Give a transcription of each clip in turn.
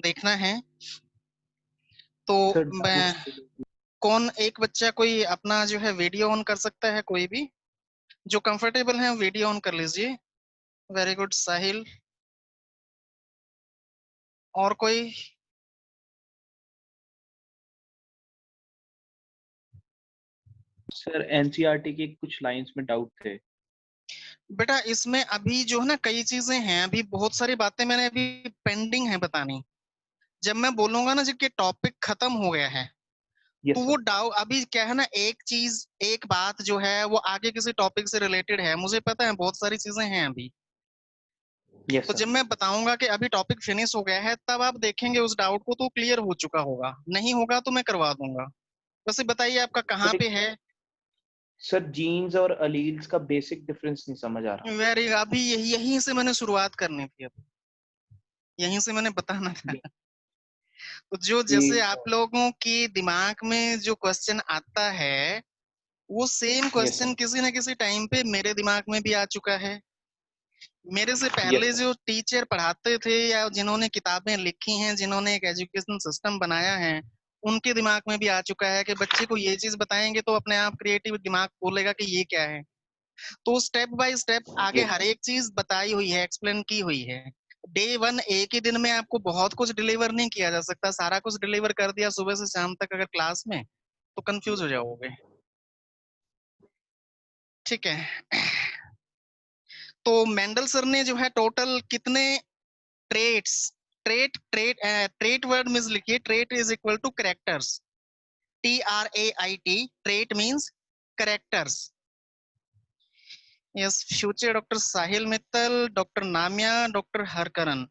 देखना है। तो सर कौन एक बच्चा कोई अपना जो है वीडियो ऑन कर सकता है? कोई भी जो कंफर्टेबल है वीडियो ऑन कर लीजिए। वेरी गुड साहिल। और कोई? सर एनसीईआरटी के कुछ लाइंस में डाउट थे। बेटा इसमें अभी जो है ना कई चीजें हैं, अभी बहुत सारी बातें मैंने अभी पेंडिंग है बतानी। जब मैं बोलूंगा ना जब कि टॉपिक खत्म हो गया है, यस तो वो सर। डाउ अभी क्या है ना, एक चीज एक बात जो है वो आगे किसी टॉपिक से रिलेटेड है, मुझे पता है बहुत सारी चीजें हैं अभी। यस तो सर। जब मैं बताऊंगा कि अभी टॉपिक फिनिश हो गया है, तब आप देखेंगे उस डाउट को तो क्लियर हो चुका होगा, नहीं होगा तो मैं करवा दूंगा। वैसे बताइए आपका कहाँ पे है? सर जीन्स और अलील्स का बेसिक डिफरेंस नहीं समझ आ रहा। वेरी, अभी यहीं से मैंने शुरुआत करनी थी, अब यहीं से मैंने बताना था। तो जो जैसे आप लोगों के दिमाग में जो क्वेश्चन आता है, वो सेम यस क्वेश्चन सर। किसी न किसी टाइम पे मेरे दिमाग में भी आ चुका है। मेरे से यस पहले सर। जो टीचर पढ़ाते थे या जिन्होंने किताबें लिखी हैं, जिन्होंने एक एजुकेशन सिस्टम बनाया है, उनके दिमाग में भी आ चुका है कि बच्चे को ये चीज बताएंगे तो अपने आप क्रिएटिव दिमाग बोलेगा कि ये क्या है। तो स्टेप बाय स्टेप आगे यस हर सर। एक चीज बताई हुई है, एक्सप्लेन की हुई है। डे वन एक ही दिन में आपको बहुत कुछ डिलीवर नहीं किया जा सकता। सारा कुछ डिलीवर कर दिया सुबह से शाम तक अगर क्लास में, तो कंफ्यूज हो जाओगे। ठीक है। तो मेंडल सर ने जो है टोटल कितने ट्रेट्स, ट्रेट वर्ड मीन्स लिखिए, trait is equal to characters. TRAIT, trait means characters. Yes, future doctor Sahil Mittal, doctor Namia, doctor Harkaran.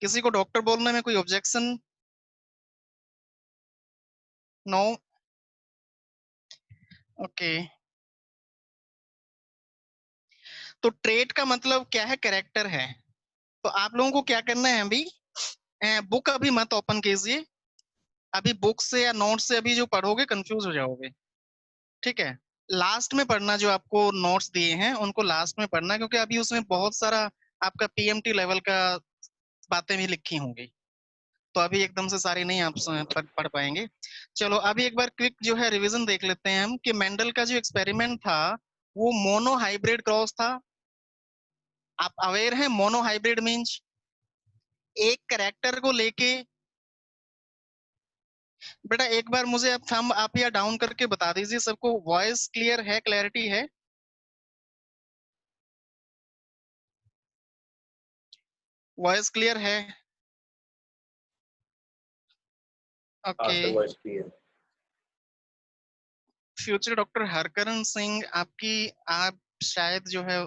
किसी को डॉक्टर बोलने में कोई ऑब्जेक्शन? नो? ओके। तो ट्रेट का मतलब क्या है? कैरेक्टर है। तो आप लोगों को क्या करना है अभी, बुक अभी मत ओपन कीजिए। अभी बुक से या नोट से अभी जो पढ़ोगे कंफ्यूज हो जाओगे। ठीक है। लास्ट में पढ़ना, जो आपको नोट्स दिए हैं उनको लास्ट में पढ़ना, क्योंकि अभी उसमें बहुत सारा आपका PMT लेवल का बातें भी लिखी होंगी, तो अभी एकदम से सारी नहीं आप पढ़ पाएंगे। चलो अभी एक बार क्विक जो है रिवीजन देख लेते हैं हम कि मेंडल का जो एक्सपेरिमेंट था वो मोनो हाइब्रिड क्रॉस था। आप अवेयर हैं मोनो हाइब्रिड मीन्स एक कैरेक्टर को लेके? बेटा एक बार मुझे आप थंब आप या डाउन करके बता दीजिए सबको, वॉइस क्लियर है, क्लैरिटी है? वॉइस क्लियर है? Okay. Voice clear. Future doctor Harkaran Singh, आपकी आप शायद जो है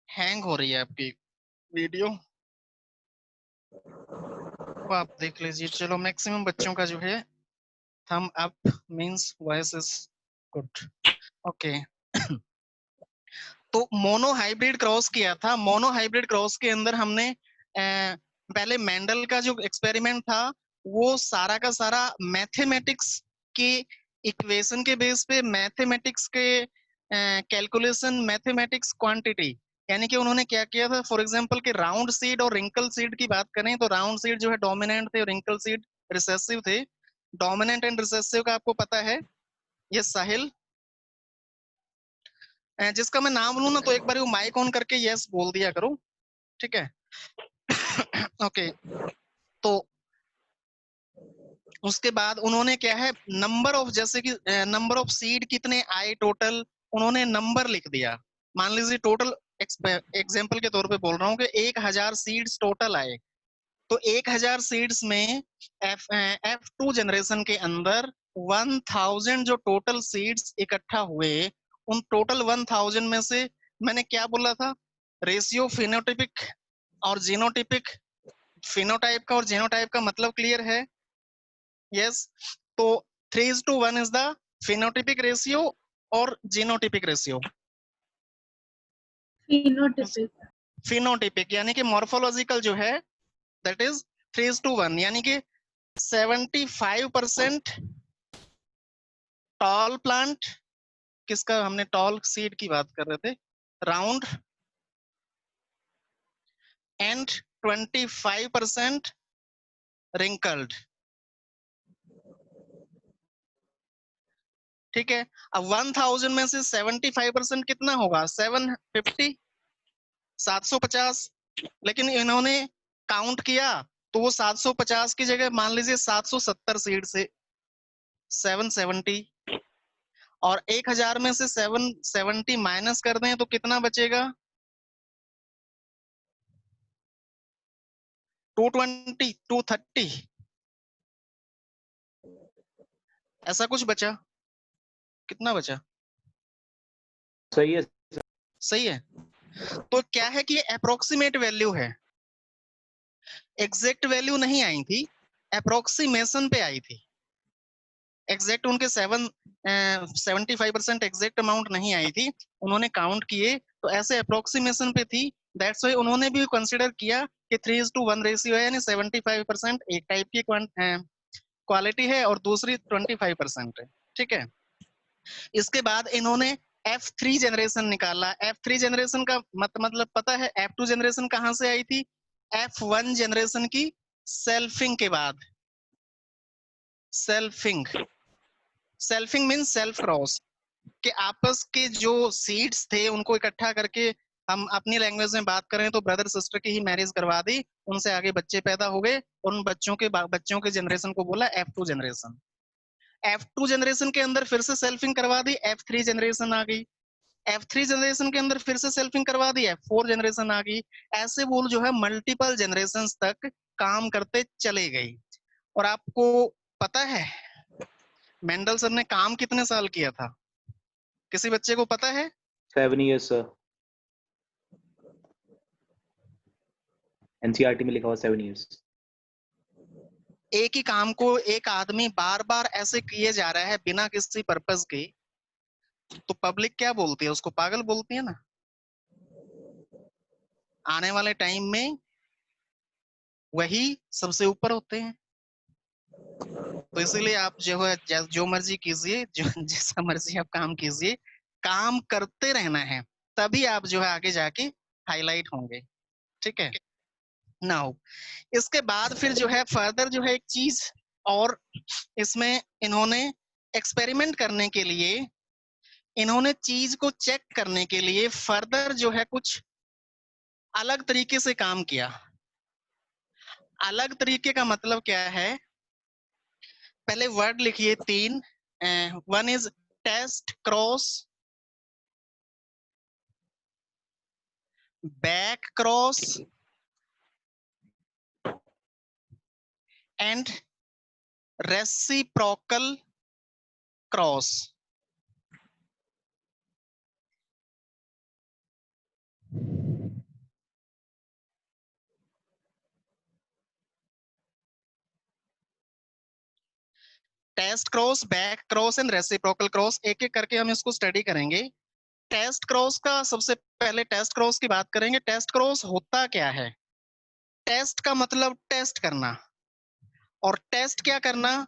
हैंग हो रही है आपकी वीडियो, वो आप देख लीजिए। चलो मैक्सिमम बच्चों का जो है thumb up means voice is good. Okay. तो मोनो हाइब्रिड क्रॉस किया था। मोनो हाइब्रिड क्रॉस के अंदर हमने पहले मेंडल का जो एक्सपेरिमेंट था वो सारा का सारा मैथमेटिक्स के इक्वेशन के बेस पे, मैथमेटिक्स के कैलकुलेशन, मैथमेटिक्स क्वांटिटी, यानी कि उन्होंने क्या किया था, फॉर एग्जांपल कि राउंड सीड और रिंकल सीड की बात करें तो राउंड सीड जो है डोमिनेंट थे और रिंकल सीड रिसेसिव थे। डोमिनेंट एंड रिसेसिव का आपको पता है? ये साहिल, जिसका मैं नाम लूं ना तो एक बार वो माइक ऑन करके यस बोल दिया करो। ठीक है। ओके। तो उसके बाद उन्होंने क्या है, नंबर ऑफ, जैसे कि नंबर ऑफ सीड कितने आए टोटल, उन्होंने नंबर लिख दिया। मान लीजिए टोटल, एग्जाम्पल के तौर पे बोल रहा हूँ कि 1000 सीड्स टोटल आए, तो 1000 सीड्स में F2 जनरेशन के अंदर 1000 जो टोटल सीड्स इकट्ठा हुए, उन टोटल 1000 में से मैंने क्या बोला था, रेशियो फिनोटिपिक और जीनोटिपिक। फिनोटाइप का और जीनोटाइप का मतलब क्लियर है? यस। तो 3:1 इज द फिनोटिपिक रेशियो और जीनोटिपिक रेशियो। phenotypic फिनोटिपिक यानी कि मॉर्फोलॉजिकल जो है दैट इज 3:1, यानी कि 75% टॉल प्लांट, किसका, हमने टॉल सीड की बात कर रहे थे, राउंड, एंड 25% wrinkled, ठीक है। अब 1000 में से 75% कितना होगा? 750, 750। लेकिन इन्होंने काउंट किया तो वो 750 की जगह मान लीजिए 770 सीड से 770, और 1000 में से 770 माइनस कर दें तो कितना बचेगा? 220, 230, ऐसा कुछ बचा। कितना बचा? सही है। सही है। तो क्या है कि ये अप्रोक्सीमेट वैल्यू है, एग्जैक्ट वैल्यू नहीं आई थी, अप्रोक्सीमेशन पे आई थी। एग्जैक्ट उनके 75% एग्जैक्ट अमाउंट नहीं आई थी, उन्होंने काउंट किए तो ऐसे अप्रोक्सीमेशन पे थी। दैट्स वाई उन्होंने भी कंसिडर किया कि 3:1 रेशियो है, यानी 75% एक टाइप की क्वालिटी है और दूसरी 25% है, ठीक है। इसके बाद इन्होंने F3 जनरेशन निकाला। F3 जनरेशन का मतलब पता है? F2 जनरेशन कहां से आई थी? F1 जनरेशन की सेल्फिंग के बाद। Selfing, selfing mean self cross, कि आपस के जो सीड्स थे उनको इकट्ठा करके, हम अपनी लैंग्वेज में बात करें तो ब्रदर सिस्टर की ही मैरिज करवा दी, उनसे आगे बच्चे पैदा हो गए, उन बच्चों के जनरेशन को बोला F2 जनरेशन। F2 जनरेशन के अंदर फिर से सेल्फिंग करवा दी, F3 जनरेशन आ गई। F3 जनरेशन के अंदर फिर से सेल्फिंग करवा दी, F4 जनरेशन आ गई। ऐसे वो जो है मल्टीपल जनरेशन तक काम करते चले गई। और आपको पता है मेंडल सर ने काम कितने साल किया था? किसी बच्चे को पता है? 7 years सर, एनसीईआरटी में लिखा हुआ 7 years। एक ही काम को एक आदमी बार बार ऐसे किए जा रहा है बिना किसी पर्पस के, तो पब्लिक क्या बोलती है? उसको पागल बोलती है ना। आने वाले टाइम में वही सबसे ऊपर होते हैं। तो इसीलिए आप जो है जो मर्जी कीजिए, जो जैसा मर्जी आप काम कीजिए, काम करते रहना है, तभी आप जो है आगे जाके हाईलाइट होंगे, ठीक है। नाउ इसके बाद फिर जो है फर्दर जो है एक चीज और इसमें इन्होंने एक्सपेरिमेंट करने के लिए, इन्होंने चीज को चेक करने के लिए फर्दर जो है कुछ अलग तरीके से काम किया। अलग तरीके का मतलब क्या है? पहले वर्ड लिखिए 3। One is test cross, back cross and reciprocal cross. Test cross, back cross and reciprocal cross, एक एक करके हम इसको स्टडी करेंगे। टेस्ट क्रॉस का सबसे पहले टेस्ट क्रॉस की बात करेंगे। टेस्ट क्रॉस होता क्या है? टेस्ट का मतलब टेस्ट करना, और टेस्ट क्या करना?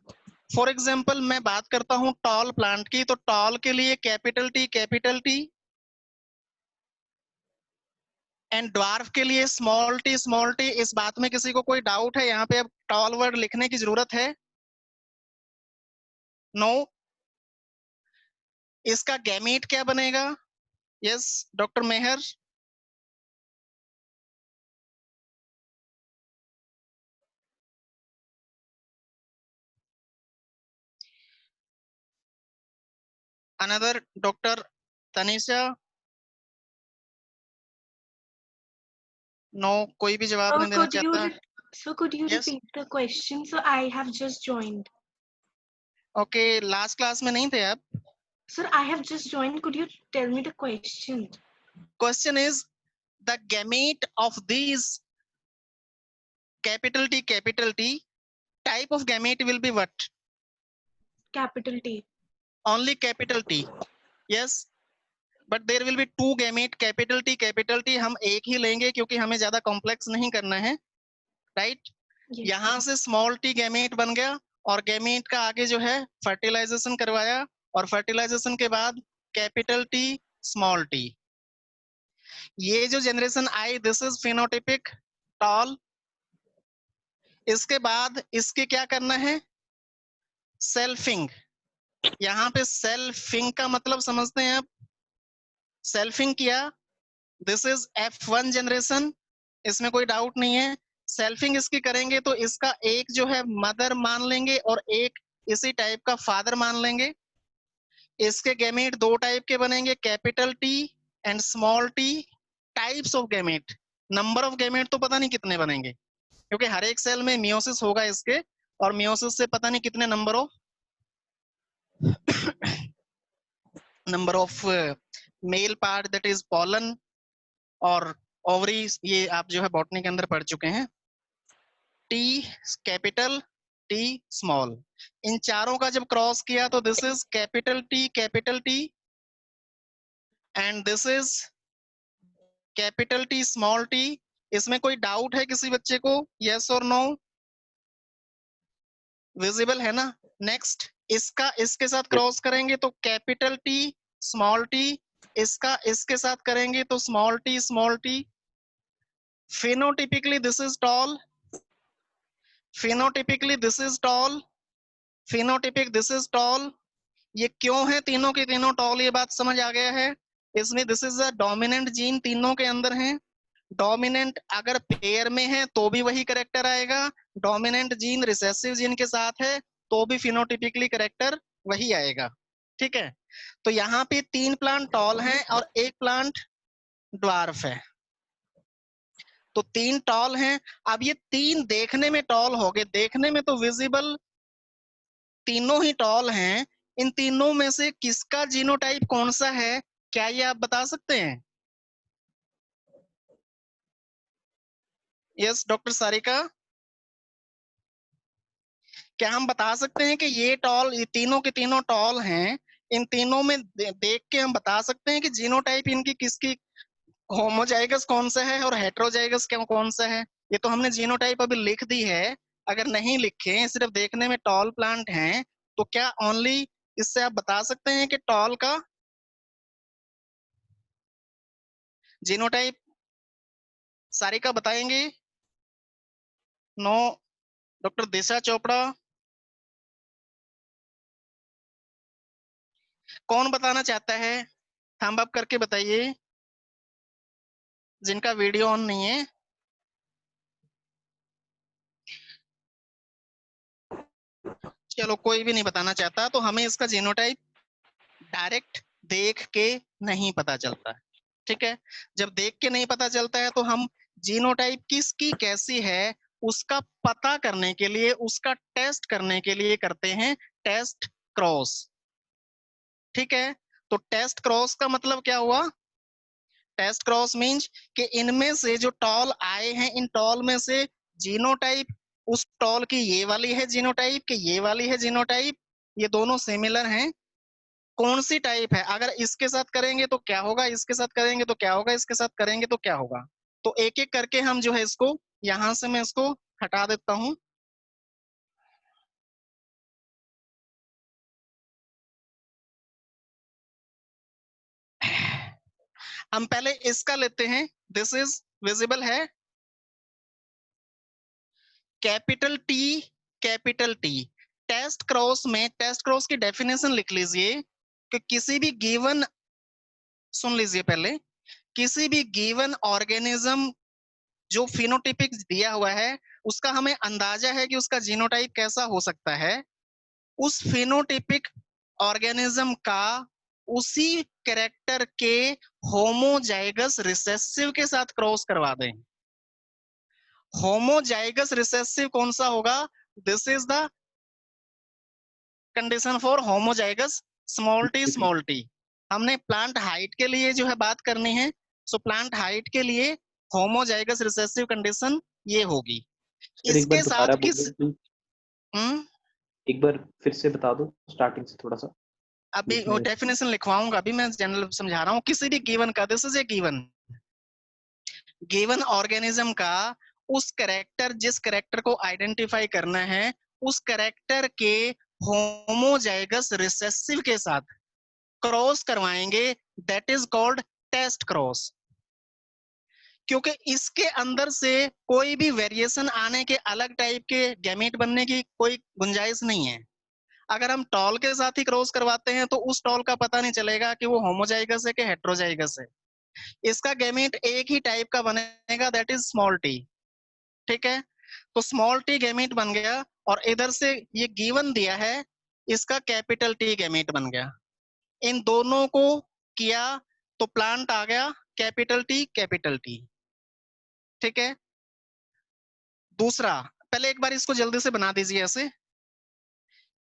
फॉर एग्जाम्पल मैं बात करता हूं टॉल प्लांट की, तो टॉल के लिए कैपिटल टी, एंड ड्वार्फ के लिए स्मॉल टी। इस बात में किसी को कोई डाउट है? यहाँ पे अब टॉल वर्ड लिखने की जरूरत है? नो। इसका गैमीट क्या बनेगा? Yes doctor Mehar. Another doctor Tanisha. No, कोई भी जवाब नहीं देना चाहता। Could you yes, repeat the question? So I have just joined. Okay, last class में नहीं थे आप? Sir, I have just joined. Could you tell me the question? Question is the gamete of these capital T type of gamete will be what? Capital T. Only capital T. Yes, but there will be two gamete, capital T। हम एक ही लेंगे क्योंकि हमें ज्यादा complex नहीं करना है, right? Yes. यहाँ से स्मॉल टी गैमेट बन गया, और गैमेट का आगे जो है फर्टिलाइजेशन करवाया, और फर्टिलाइजेशन के बाद कैपिटल टी स्मॉल टी। ये जो जनरेशन आई, दिस इज फिनोटिपिक टॉल, इसके बाद इसके क्या करना है, सेल्फिंग। यहाँ पे सेल्फिंग का मतलब समझते हैं आप, सेल्फिंग किया, दिस इज F1 जनरेशन, इसमें कोई डाउट नहीं है। सेल्फिंग इसकी करेंगे तो इसका एक जो है मदर मान लेंगे और एक इसी टाइप का फादर मान लेंगे। इसके गैमेट दो टाइप के बनेंगे, capital T and small T. Types of gamete, number of gamete तो पता नहीं कितने बनेंगे, क्योंकि हर एक सेल में मियोसिस होगा इसके, और मियोसिस से पता नहीं कितने number of male part that is pollen और ओवरीज, ये आप जो है बॉटनी के अंदर पढ़ चुके हैं। टी कैपिटल, टी स्मॉल, इन चारों का जब क्रॉस किया तो this is capital T and this is capital T small T. इसमें कोई डाउट है किसी बच्चे को, यस और नो? विजिबल है ना? नेक्स्ट, इसका इसके साथ क्रॉस करेंगे तो कैपिटल टी स्मॉल टी, इसका इसके साथ करेंगे तो small T. phenotypically this is tall, phenotypically this is tall, phenotypic this is tall। ये क्यों है तीनों के तीनों टॉल, ये बात समझ आ गया है। इसमें this is a dominant gene तीनों के अंदर है। डोमिनेंट अगर पेयर में है तो भी वही करेक्टर आएगा, डोमिनेंट जीन रिसेसिव जीन के साथ है तो भी फिनोटिपिकली करेक्टर वही आएगा। ठीक है, तो यहाँ पे 3 प्लांट टॉल हैं और 1 प्लांट ड्वार्फ है, तो 3 टॉल हैं। अब ये 3 देखने में टॉल हो गए, देखने में तो विजिबल तीनों ही टॉल हैं। इन तीनों में से किसका जीनोटाइप कौन सा है, क्या ये आप बता सकते हैं? यस डॉक्टर सारिका, क्या हम बता सकते हैं कि ये टॉल, ये तीनों के तीनों टॉल हैं, इन तीनों में देख के हम बता सकते हैं कि जीनोटाइप इनकी किसकी, होमोजाइगस कौन सा है और हेटेरोजाइगस कौन सा है? ये तो हमने जीनोटाइप अभी लिख दी है। अगर नहीं लिखे, सिर्फ देखने में टॉल प्लांट हैं, तो क्या ओनली इससे आप बता सकते हैं कि टॉल का जीनोटाइप? सारिका बताएंगे? नो? डॉक्टर दिशा चोपड़ा, कौन बताना चाहता है? थंब अप करके बताइए जिनका वीडियो ऑन नहीं है। चलो कोई भी नहीं बताना चाहता, तो हमें इसका जीनोटाइप डायरेक्ट देख के नहीं पता चलता। ठीक है, जब देख के नहीं पता चलता है तो हम जीनोटाइप किसकी कैसी है उसका पता करने के लिए, उसका टेस्ट करने के लिए करते हैं टेस्ट क्रॉस। ठीक है, तो टेस्ट क्रॉस का मतलब क्या हुआ? टेस्ट क्रॉस मींस कि इनमें से जो टॉल आए हैं, इन टॉल में से जीनोटाइप, उस टॉल की ये वाली है जीनोटाइप कि ये वाली है जीनोटाइप, ये दोनों सिमिलर हैं, कौन सी टाइप है? अगर इसके साथ करेंगे तो क्या होगा, इसके साथ करेंगे तो क्या होगा, इसके साथ करेंगे तो क्या होगा? तो एक एक करके हम जो है इसको, यहां से मैं इसको हटा देता हूं। हम पहले इसका लेते हैं, दिस इज विजिबल है, कैपिटल टी। टेस्ट क्रॉस में, टेस्ट क्रॉस की डेफिनेशन लिख लीजिए कि किसी भी गिवन, सुन लीजिए पहले, किसी भी गिवन ऑर्गेनिज्म जो फिनोटाइपिक दिया हुआ है उसका हमें अंदाजा है कि उसका जीनोटाइप कैसा हो सकता है, उस फिनोटाइपिक ऑर्गेनिज्म का उसी कैरेक्टर के होमोजाइगस रिसेसिव के साथ क्रॉस करवा दें। होमोजाइगस रिसेसिव कौन सा होगा? This is the condition for homozygous small T. हमने प्लांट हाइट के लिए जो है बात करनी है, सो प्लांट हाइट के लिए होमोजाइगस रिसेसिव कंडीशन ये होगी। सर एक बार इसके दोबारा साथ किस, एक बार फिर से बता दो स्टार्टिंग से थोड़ा सा। अभी वो डेफिनेशन लिखवाऊंगा, अभी मैं जनरल समझा रहा हूँ। किसी भी गिवन का, this is A given organism का उस कैरेक्टर, जिस कैरेक्टर को आइडेंटिफाई करना है, उस कैरेक्टर के होमोजाइगस रिसेसिव के साथ क्रॉस करवाएंगे, that is called test cross. क्योंकि इसके अंदर से कोई भी वेरिएशन आने के, अलग टाइप के गैमेट बनने की कोई गुंजाइश नहीं है। अगर हम टॉल के साथ ही क्रॉस करवाते हैं तो उस टॉल का पता नहीं चलेगा कि वो होमोजाइगस है कि हेट्रोजाइगस है। इसका गैमेट एक ही टाइप का बनेगा, दैट इज स्मॉल टी। ठीक है, तो स्मॉल टी गैमेट बन गया, और इधर से ये गिवन दिया है, इसका कैपिटल टी गैमेट बन गया। इन दोनों को किया तो प्लांट आ गया कैपिटल टी कैपिटल टी। ठीक है, दूसरा, पहले एक बार इसको जल्दी से बना दीजिए ऐसे।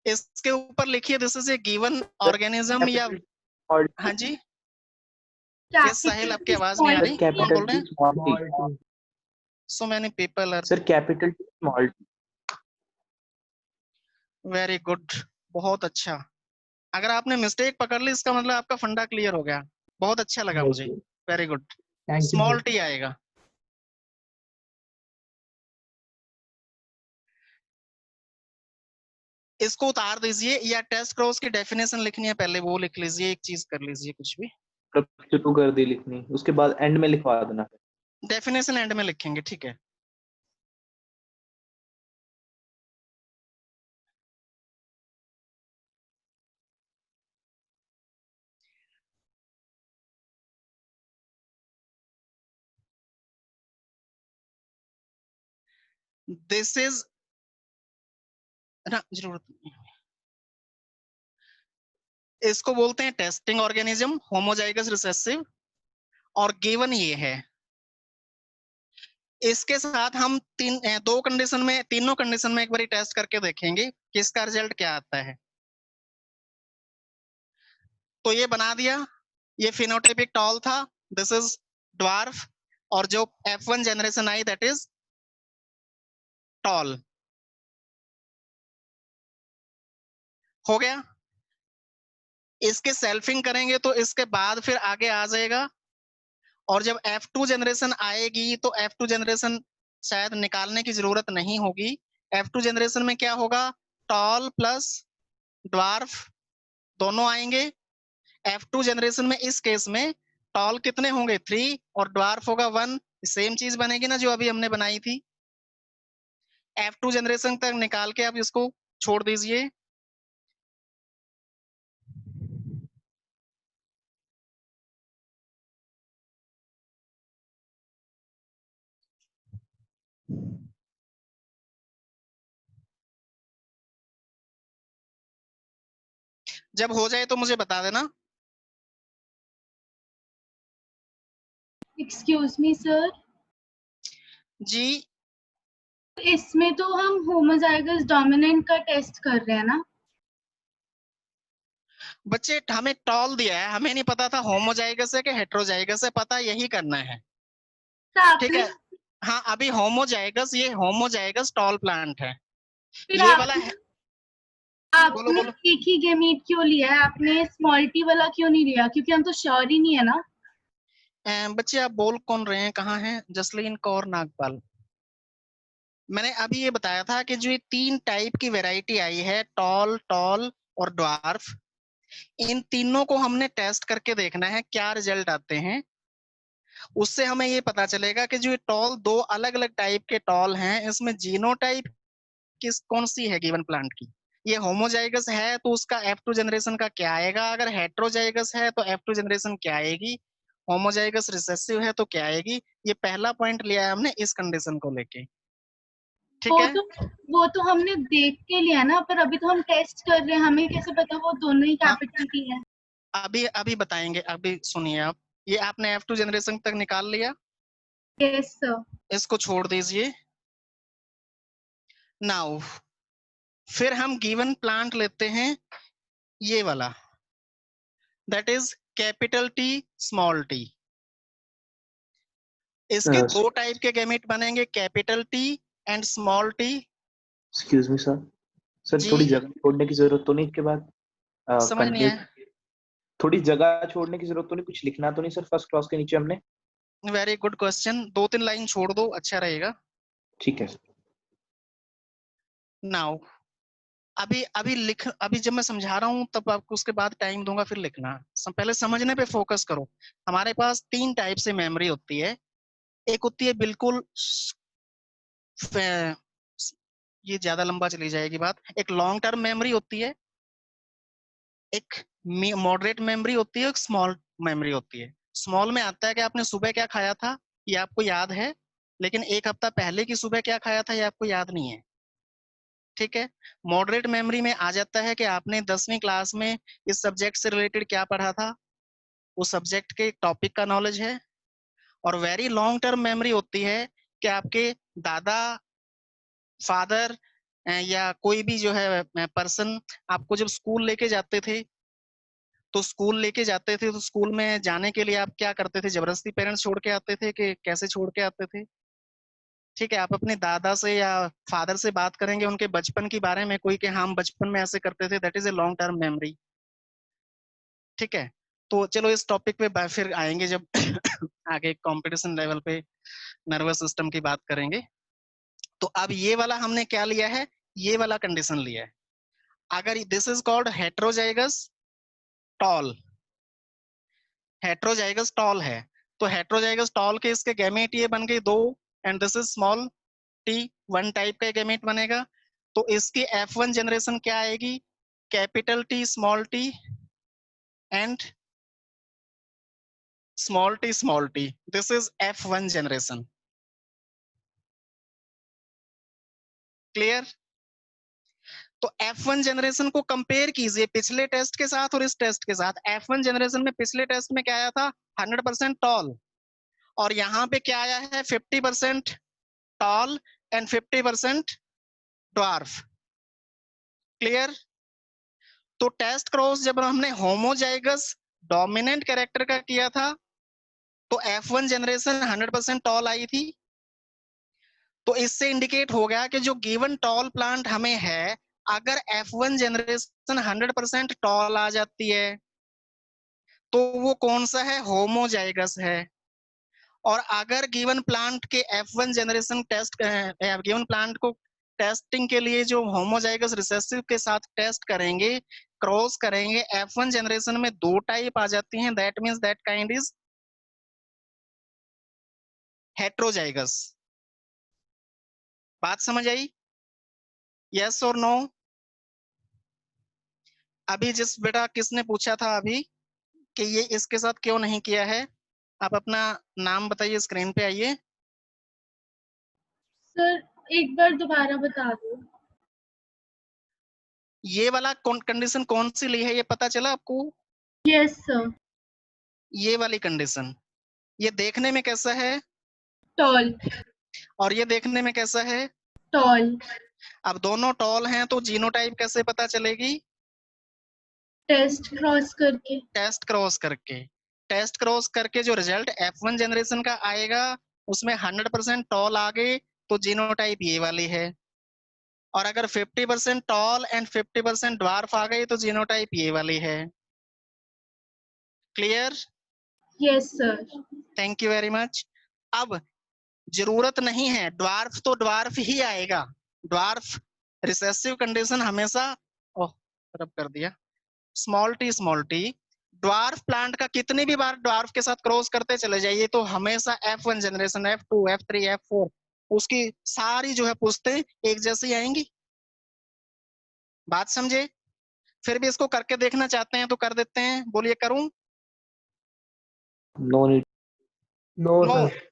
इसके ऊपर लिखिए this is A given organism, या हाँ जी, ये साहिल आपकी आवाज नहीं आ रही, कौन बोल रहे हैं? Small T. So many people are. Sir capital T small T. Very good, बहुत अच्छा। अगर आपने मिस्टेक पकड़ ली इसका मतलब आपका फंडा क्लियर हो गया, बहुत अच्छा लगा मुझे। वेरी गुड, स्मॉल टी आएगा। इसको उतार दीजिए, या टेस्ट क्रॉस की डेफिनेशन लिखनी है पहले वो लिख लीजिए, एक चीज कर लीजिए कुछ भी। शुरू कर दी लिखनी, उसके बाद एंड में लिखवा देना। डेफिनेशन एंड में लिखेंगे, ठीक है। दिस इज ना, जरूरत नहीं, इसको बोलते हैं टेस्टिंग ऑर्गेनिज्म, होमोजाइगस रिसेसिव, और गिवन ये है। इसके साथ हम दो कंडीशन में, तीनों कंडीशन में एक बार टेस्ट करके देखेंगे कि इसका रिजल्ट क्या आता है। तो ये बना दिया, ये फिनोटाइपिक टॉल था, दिस इज ड्वार्फ, और जो F1 generation I that is tall. हो गया। इसके सेल्फिंग करेंगे तो इसके बाद फिर आगे आ जाएगा, और जब F2 जनरेशन आएगी तो F2 जनरेशन शायद निकालने की जरूरत नहीं होगी। F2 जनरेशन में क्या होगा, टॉल प्लस ड्वार्फ दोनों आएंगे। F2 जनरेशन में इस केस में टॉल कितने होंगे, 3, और ड्वार्फ होगा 1। सेम चीज बनेगी ना जो अभी हमने बनाई थी। F2 जनरेशन तक निकाल के आप इसको छोड़ दीजिए। जब हो जाए तो मुझे बता देना। एक्सक्यूज मी सर, जी, इसमें तो हम होमोजाइगस डोमिनेंट का टेस्ट कर रहे हैं ना? बच्चे हमें टॉल दिया है, हमें नहीं पता था होमोजाइगस है कि हेट्रोजाइगस है, पता यही करना है। तो ठीक आपने है, हाँ अभी होमोजाइगस, ये होमोजाइगस टॉल प्लांट है, फिर ये वाला है। बोलो आपने बोलो। एक ही गेमीट क्यों लिया है? आपने स्मॉल टी वाला क्यों नहीं लिया? क्योंकि हम तो श्योर ही नहीं है ना। बच्चे आप बोल कौन रहे हैं, कहाँ हैं? जसलीन कौर नागपाल। मैंने अभी ये बताया था कि जो ये 3 टाइप की वैरायटी आई है, टॉल, टॉल और ड्वार्फ, इन तीनों को हमने टेस्ट करके देखना है क्या रिजल्ट आते हैं। उससे हमें ये पता चलेगा कि जो ये टॉल, 2 अलग अलग टाइप के टॉल हैं, इसमें जीनोटाइप किस कौन सी है गिवन प्लांट की। ये होमोजाइगस है तो उसका F2 जनरेशन का क्या आएगा, अगर हेट्रोजाइगस है तो F2 जनरेशन क्या आएगी, होमोजाइगस रिसेसिव है तो क्या आएगी। ये पहला पॉइंट लिया है हमने इस कंडीशन को लेके। ठीक है, वो तो हमने देख के लिया ना, पर अभी तो हम टेस्ट कर रहे हैं, हमें कैसे पता वो दोनों ही हाँ कैपिटल टी है? अभी अभी बताएंगे, अभी सुनिए आप। ये आपने F2 जनरेशन तक निकाल लिया, यस सर। इसको छोड़ दीजिए। नाउ फिर हम गिवन प्लांट लेते हैं, ये वाला, that is capital T small T. इसके 2 टाइप के गैमेट बनेंगे, capital T and small T. Excuse me sir, sir ji, थोड़ी जगह छोड़ने की जरूरत तो नहीं इसके बाद? समझ नहीं कंटिन्यू, आया। थोड़ी जगह छोड़ने की जरूरत तो नहीं, कुछ लिखना तो नहीं सर फर्स्ट क्लास के नीचे हमने? वेरी गुड क्वेश्चन, 2-3 लाइन छोड़ दो, अच्छा रहेगा। ठीक है। नाउ अभी अभी लिख, अभी जब मैं समझा रहा हूँ तब आपको उसके बाद टाइम दूंगा, फिर लिखना। पहले समझने पे फोकस करो। हमारे पास 3 टाइप से मेमोरी होती है, एक होती है बिल्कुल ये ज्यादा लंबा चली जाएगी बात। एक लॉन्ग टर्म मेमोरी होती है, एक मॉडरेट मेमोरी होती है, एक स्मॉल मेमोरी होती है। स्मॉल में आता है कि आपने सुबह क्या खाया था ये आपको याद है, लेकिन एक हफ्ता पहले की सुबह क्या खाया था ये आपको याद नहीं है। ठीक है। मॉडरेट मेमोरी में आ जाता है कि आपने 10वीं क्लास में इस सब्जेक्ट से रिलेटेड क्या पढ़ा था, उस सब्जेक्ट के टॉपिक का नॉलेज है। और वेरी लॉन्ग टर्म मेमोरी होती है कि आपके दादा, फादर या कोई भी जो है पर्सन आपको जब स्कूल लेके जाते थे, तो स्कूल लेके जाते थे तो स्कूल में जाने के लिए आप क्या करते थे, जबरदस्ती पेरेंट्स छोड़ के आते थे कि कैसे छोड़ के आते थे? ठीक है, आप अपने दादा से या फादर से बात करेंगे उनके बचपन के बारे में, कोई कि हम बचपन में ऐसे करते थे, that is a long term memory. ठीक है। तो चलो इस टॉपिक पे फिर आएंगे जब आगे कंपटीशन लेवल पे नर्वस सिस्टम की बात करेंगे। तो अब ये वाला हमने क्या लिया है, ये वाला कंडीशन लिया है। अगर this is called heterozygous tall, heterozygous tall है, तो हेट्रोजाइगस टॉल के इसके गैमेट ये बन गए 2, and this is small T, 1 type का गैमेट बनेगा। तो इसकी F1 जनरेशन क्या आएगी, capital T small T and small T, this is F1 generation. Clear? तो F1 जनरेशन को कंपेयर कीजिए पिछले टेस्ट के साथ और इस टेस्ट के साथ। F1 जनरेशन में पिछले टेस्ट में क्या आया था, 100% टॉल, और यहाँ पे क्या आया है, 50% टॉल एंड 50% ड्वार्फ। क्लियर? तो टेस्ट क्रॉस जब हमने होमोजाइगस डोमिनेंट कैरेक्टर का किया था तो F1 जनरेशन 100% टॉल आई थी। तो इससे इंडिकेट हो गया कि जो गिवन टॉल प्लांट हमें है, अगर F1 जनरेशन 100% टॉल आ जाती है तो वो कौन सा है, होमोजाइगस है। और अगर गिवन प्लांट के F1 generation test, given plant को टेस्टिंग के लिए जो होमोजाइगस रिसेसिव के साथ टेस्ट करेंगे, क्रॉस करेंगे, F1 जनरेशन में 2 टाइप आ जाती हैं, that means that kind is heterozygous. बात समझ आई? यस और नो? अभी जिस बेटा किसने पूछा था अभी कि ये इसके साथ क्यों नहीं किया है, आप अपना नाम बताइए, स्क्रीन पे आइए। सर एक बार दोबारा बता दो। ये वाला कंडीशन कौन सी ली है ये पता चला आपको? Yes sir. ये वाली कंडीशन, ये देखने में कैसा है टॉल। और ये देखने में कैसा है? टॉल। अब दोनों टॉल हैं तो जीनोटाइप कैसे पता चलेगी? टेस्ट क्रॉस करके। टेस्ट क्रॉस करके। टेस्ट क्रॉस करके जो रिजल्ट F1 जनरेशन का आएगा उसमें 100% टॉल आ गए तो जीनोटाइप ये वाली है, और अगर 50% टॉल एंड 50% ड्वार्फ आ गई तो जीनोटाइप ये वाली है। Clear? Yes sir. Thank you very much. अब जरूरत नहीं है, ड्वार्फ तो ड्वार्फ ही आएगा, ड्वार्फ रिसेसिव कंडीशन हमेशा, ओह रब कर दिया, स्मॉल टी ड्वार्फ प्लांट का कितनी भी बार ड्वार्फ के साथ क्रॉस करते चले जाइए तो हमेशा F1 generation, F2, F3, F4 उसकी सारी जो है पुश्तें एक जैसी आएंगी। बात समझे? फिर भी इसको करके देखना चाहते हैं तो कर देते हैं, बोलिए करूं? No need. No no, sir.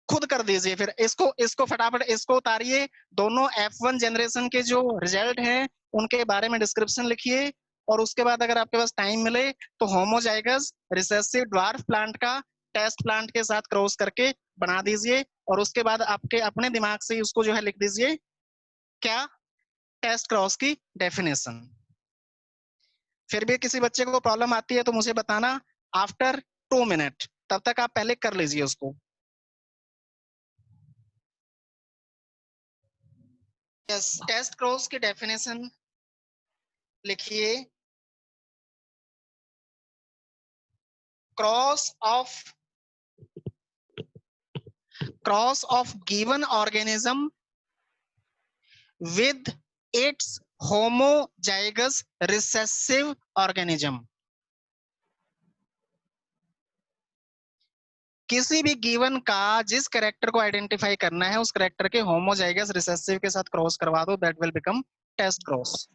खुद कर दीजिए फिर। इसको फटाफट इसको उतारिए, दोनों F1 जनरेशन के जो रिजल्ट हैं उनके बारे में डिस्क्रिप्शन लिखिए, और उसके बाद अगर आपके पास टाइम मिले तो होमोजाइगस रिसेसिव ड्वार्फ प्लांट का टेस्ट प्लांट के साथ क्रॉस करके बना दीजिए, और उसके बाद आपके अपने दिमाग से उसको जो है लिख दीजिए क्या, टेस्ट क्रॉस की डेफिनेशन। फिर भी किसी बच्चे को प्रॉब्लम आती है तो मुझे बताना आफ्टर 2 मिनट, तब तक आप पहले कर लीजिए उसको। यस, टेस्ट क्रॉस की डेफिनेशन लिखिए, cross of given organism with its homozygous recessive organism। किसी भी गिवन का जिस करेक्टर को आइडेंटिफाई करना है उस करेक्टर के होमोजाइगस रिसेसिव के साथ क्रॉस करवा दो, that will become test cross.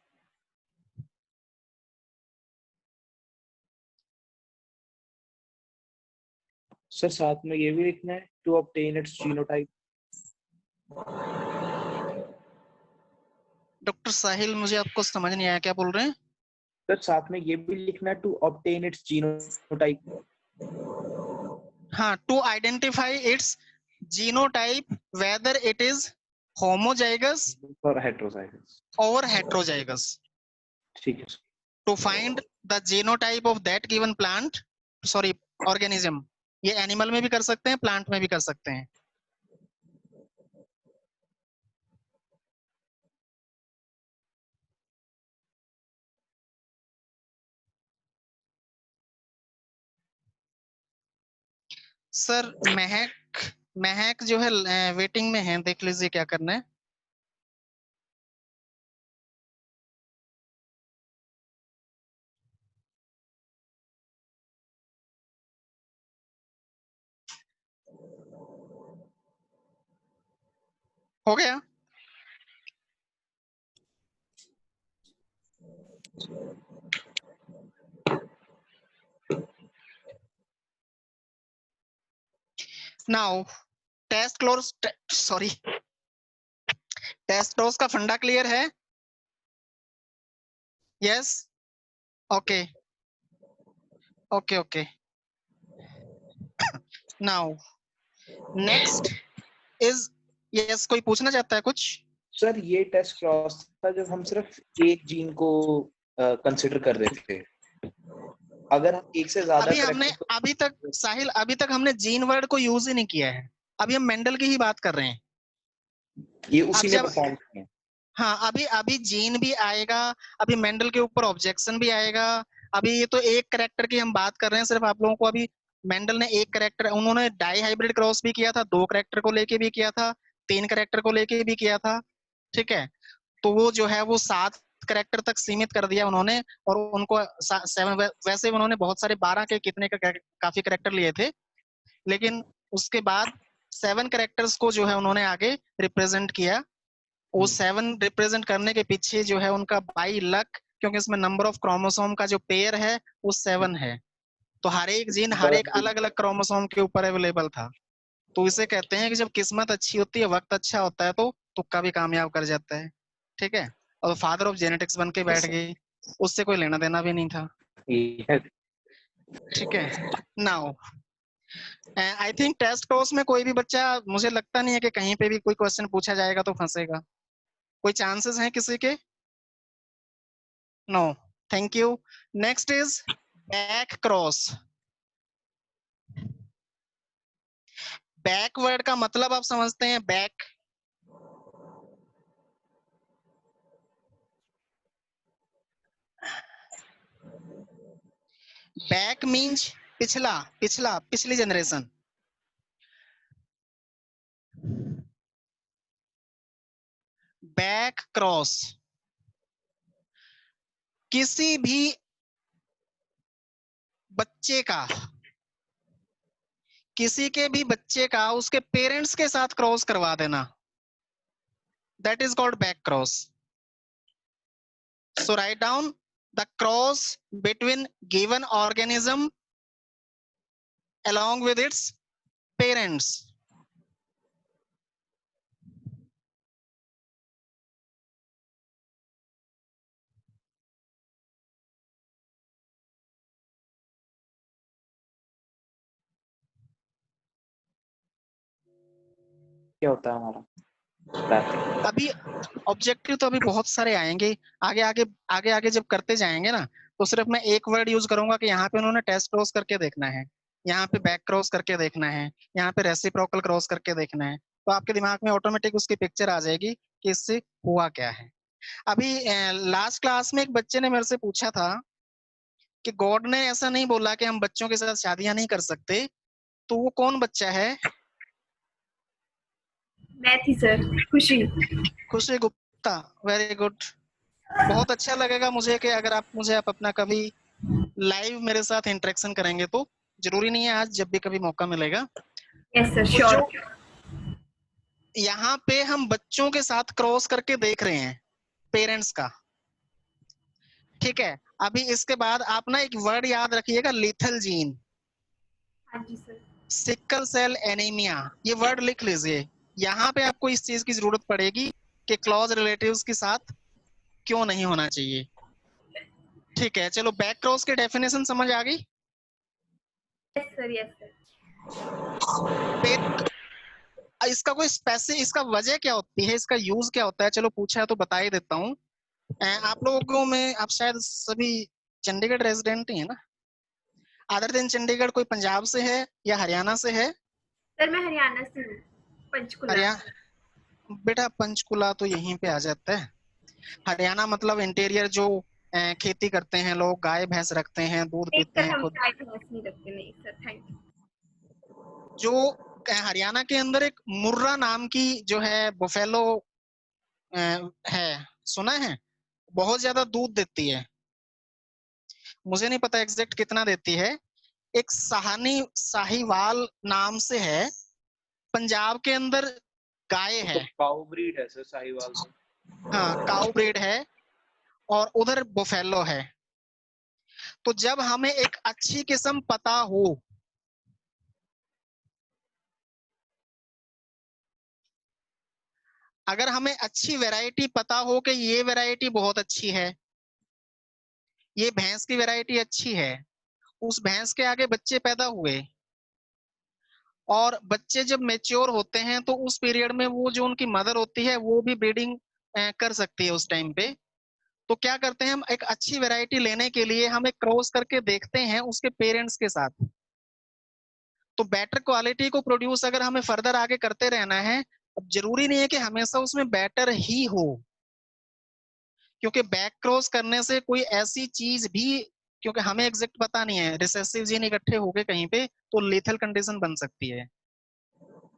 Sir साथ में ये भी लिखना है to obtain its genotype. Doctor Sahil, मुझे आपको समझ नहीं आया, क्या बोल रहे हैं? सर साथ में ये भी लिखना है टू ऑब्टेन इट्स जीनोटाइप। हाँ, to identify its genotype whether it is homozygous और हेटेरोजाइगस और हेटेरोजाइगस। ठीक है sir. To find the genotype of that given plant, sorry organism. ये एनिमल में भी कर सकते हैं, प्लांट में भी कर सकते हैं। सर महक, महक जो है वेटिंग में है, देख लीजिए क्या करना है। हो गया? Now test cross, sorry test cross का फंडा क्लियर है? Yes, okay okay okay. Now next is, yes कोई पूछना चाहता है कुछ? सर ये टेस्ट क्रॉस था जब हम सिर्फ एक जीन को कंसिडर कर रहे थे। अगर हम एक से ज्यादा अभी हमने character अभी तक साहिल, अभी तक हमने जीन वर्ड को यूज ही नहीं किया है। अभी हम मेंडल की ही बात कर रहे हैं। ये उसी अब ने जब, परफॉर्म किया। हाँ अभी अभी जीन भी आएगा, अभी मेंडल के ऊपर ऑब्जेक्शन भी आएगा। अभी ये तो एक करेक्टर की हम बात कर रहे हैं सिर्फ आप लोगों को। अभी मेंडल ने एक करेक्टर, उन्होंने डाई हाइब्रिड क्रॉस भी किया था, 2 करेक्टर को लेके भी किया था, 3 करेक्टर को लेके भी किया था, ठीक है। तो वो जो है वो 7 करेक्टर तक सीमित कर दिया उन्होंने, और उनको 7, वैसे उन्होंने बहुत सारे 12 के कितने का काफी करेक्टर लिए थे, लेकिन उसके बाद 7 करेक्टर्स को जो है उन्होंने आगे रिप्रेजेंट किया। वो 7 रिप्रेजेंट करने के पीछे जो है उनका बाई लक, क्योंकि इसमें नंबर ऑफ क्रोमोसोम का जो पेयर है वो 7 है, तो हर एक जीन हर एक अलग अलग क्रोमोसोम के ऊपर अवेलेबल था। तो इसे कहते हैं कि जब किस्मत अच्छी होती है, वक्त अच्छा होता है, तो तुक्का भी कामयाब कर जाता है, ठीक है। और फादर ऑफ जेनेटिक्स बन के बैठ गई, उससे कोई लेना देना भी नहीं था, ठीक है। Now I think test cross में कोई भी बच्चा, मुझे लगता नहीं है कि कहीं पे भी कोई क्वेश्चन पूछा जाएगा तो फंसेगा। कोई चांसेस हैं किसी के? No, thank you. Next is back cross. Backward का मतलब आप समझते हैं? बैक, बैक मींस पिछला, पिछला, पिछली जनरेशन। बैक क्रॉस किसी भी बच्चे का, किसी के भी बच्चे का उसके पेरेंट्स के साथ क्रॉस करवा देना, that is called back cross. So write down the cross between given organism along with its parents। क्या होता है हमारा बैक? अभी ऑब्जेक्टिव तो अभी बहुत सारे आएंगे, आगे आगे आगे आगे जब करते जाएंगे ना, तो सिर्फ मैं एक वर्ड यूज करूंगा कि यहाँ पे उन्होंने टेस्ट क्रॉस करके देखना है, यहाँ पे बैक क्रॉस करके देखना है, यहाँ पे रेसिप्रोकल क्रॉस करके देखना है, तो आपके दिमाग में ऑटोमेटिक उसकी पिक्चर आ जाएगी कि इससे हुआ क्या है। अभी लास्ट क्लास में एक बच्चे ने मेरे से पूछा था कि गॉड ने ऐसा नहीं बोला कि हम बच्चों के साथ शादियां नहीं कर सकते, तो वो कौन बच्चा है? मैं थी सर, खुशी। खुशी गुप्ता, वेरी गुड। बहुत अच्छा लगेगा मुझे कि अगर आप मुझे आप अपना कभी लाइव मेरे साथ इंटरेक्शन करेंगे तो जरूरी नहीं है आज, जब भी कभी मौका मिलेगा। यस सर, तो श्योर। जो यहाँ पे हम बच्चों के साथ क्रॉस करके देख रहे हैं पेरेंट्स का, ठीक है। अभी इसके बाद आप ना एक वर्ड याद रखिएगा, लीथल जीन, हाँ जी सर। सिकल सेल एनीमिया, ये वर्ड लिख लीजिए। यहाँ पे आपको इस चीज की जरूरत पड़ेगी कि क्लोज रिलेटिव्स के साथ क्यों नहीं होना चाहिए, ठीक है। चलो, बैक क्रॉस की डेफिनेशन समझ आ गई। Yes sir, yes sir. इसका कोई स्पेसिफिक, इसका वजह क्या होती है, इसका यूज क्या होता है, चलो पूछा है तो बता ही देता हूँ। आप लोगों में, आप शायद सभी चंडीगढ़ रेजिडेंट ही है ना, अदर देन चंडीगढ़ कोई पंजाब से है या हरियाणा से है? सर मैं हरियाणा से हूँ, पंचकुला। हरियाणा, बेटा पंचकुला तो यहीं पे आ जाता है। हरियाणा मतलब इंटीरियर, जो खेती करते हैं लोग, गाय भैंस रखते हैं, दूध एक पीते सर हैं हम खुद। चाय भैंस नहीं रखते, नहीं सर, थैंक यू। जो हरियाणा के अंदर एक मुर्रा नाम की जो है बुफेलो है, सुना है? बहुत ज्यादा दूध देती है, मुझे नहीं पता एग्जैक्ट कितना देती है। एक साहिवाल नाम से है, पंजाब के अंदर गाय तो है। काउ ब्रीड है सर साहिवाल तो। हाँ, काउ ब्रीड है, और उधर बुफेलो है। तो जब हमें एक अच्छी किस्म पता हो, अगर हमें अच्छी वैरायटी पता हो कि ये वैरायटी बहुत अच्छी है, ये भैंस की वैरायटी अच्छी है, उस भैंस के आगे बच्चे पैदा हुए, और बच्चे जब मेच्योर होते हैं तो उस पीरियड में वो जो उनकी मदर होती है वो भी ब्रीडिंग कर सकती है उस टाइम पे। तो क्या करते हैं हम, एक अच्छी वैरायटी लेने के लिए हम एक क्रॉस करके देखते हैं उसके पेरेंट्स के साथ। तो बेटर क्वालिटी को प्रोड्यूस अगर हमें फर्दर आगे करते रहना है, अब जरूरी नहीं है कि हमेशा उसमें बेटर ही हो, क्योंकि बैक क्रॉस करने से कोई ऐसी चीज भी, क्योंकि हमें एग्जैक्ट पता नहीं है, रिसेसिव जीन इकट्ठे हो गए कहीं पे तो लीथल कंडीशन बन सकती है,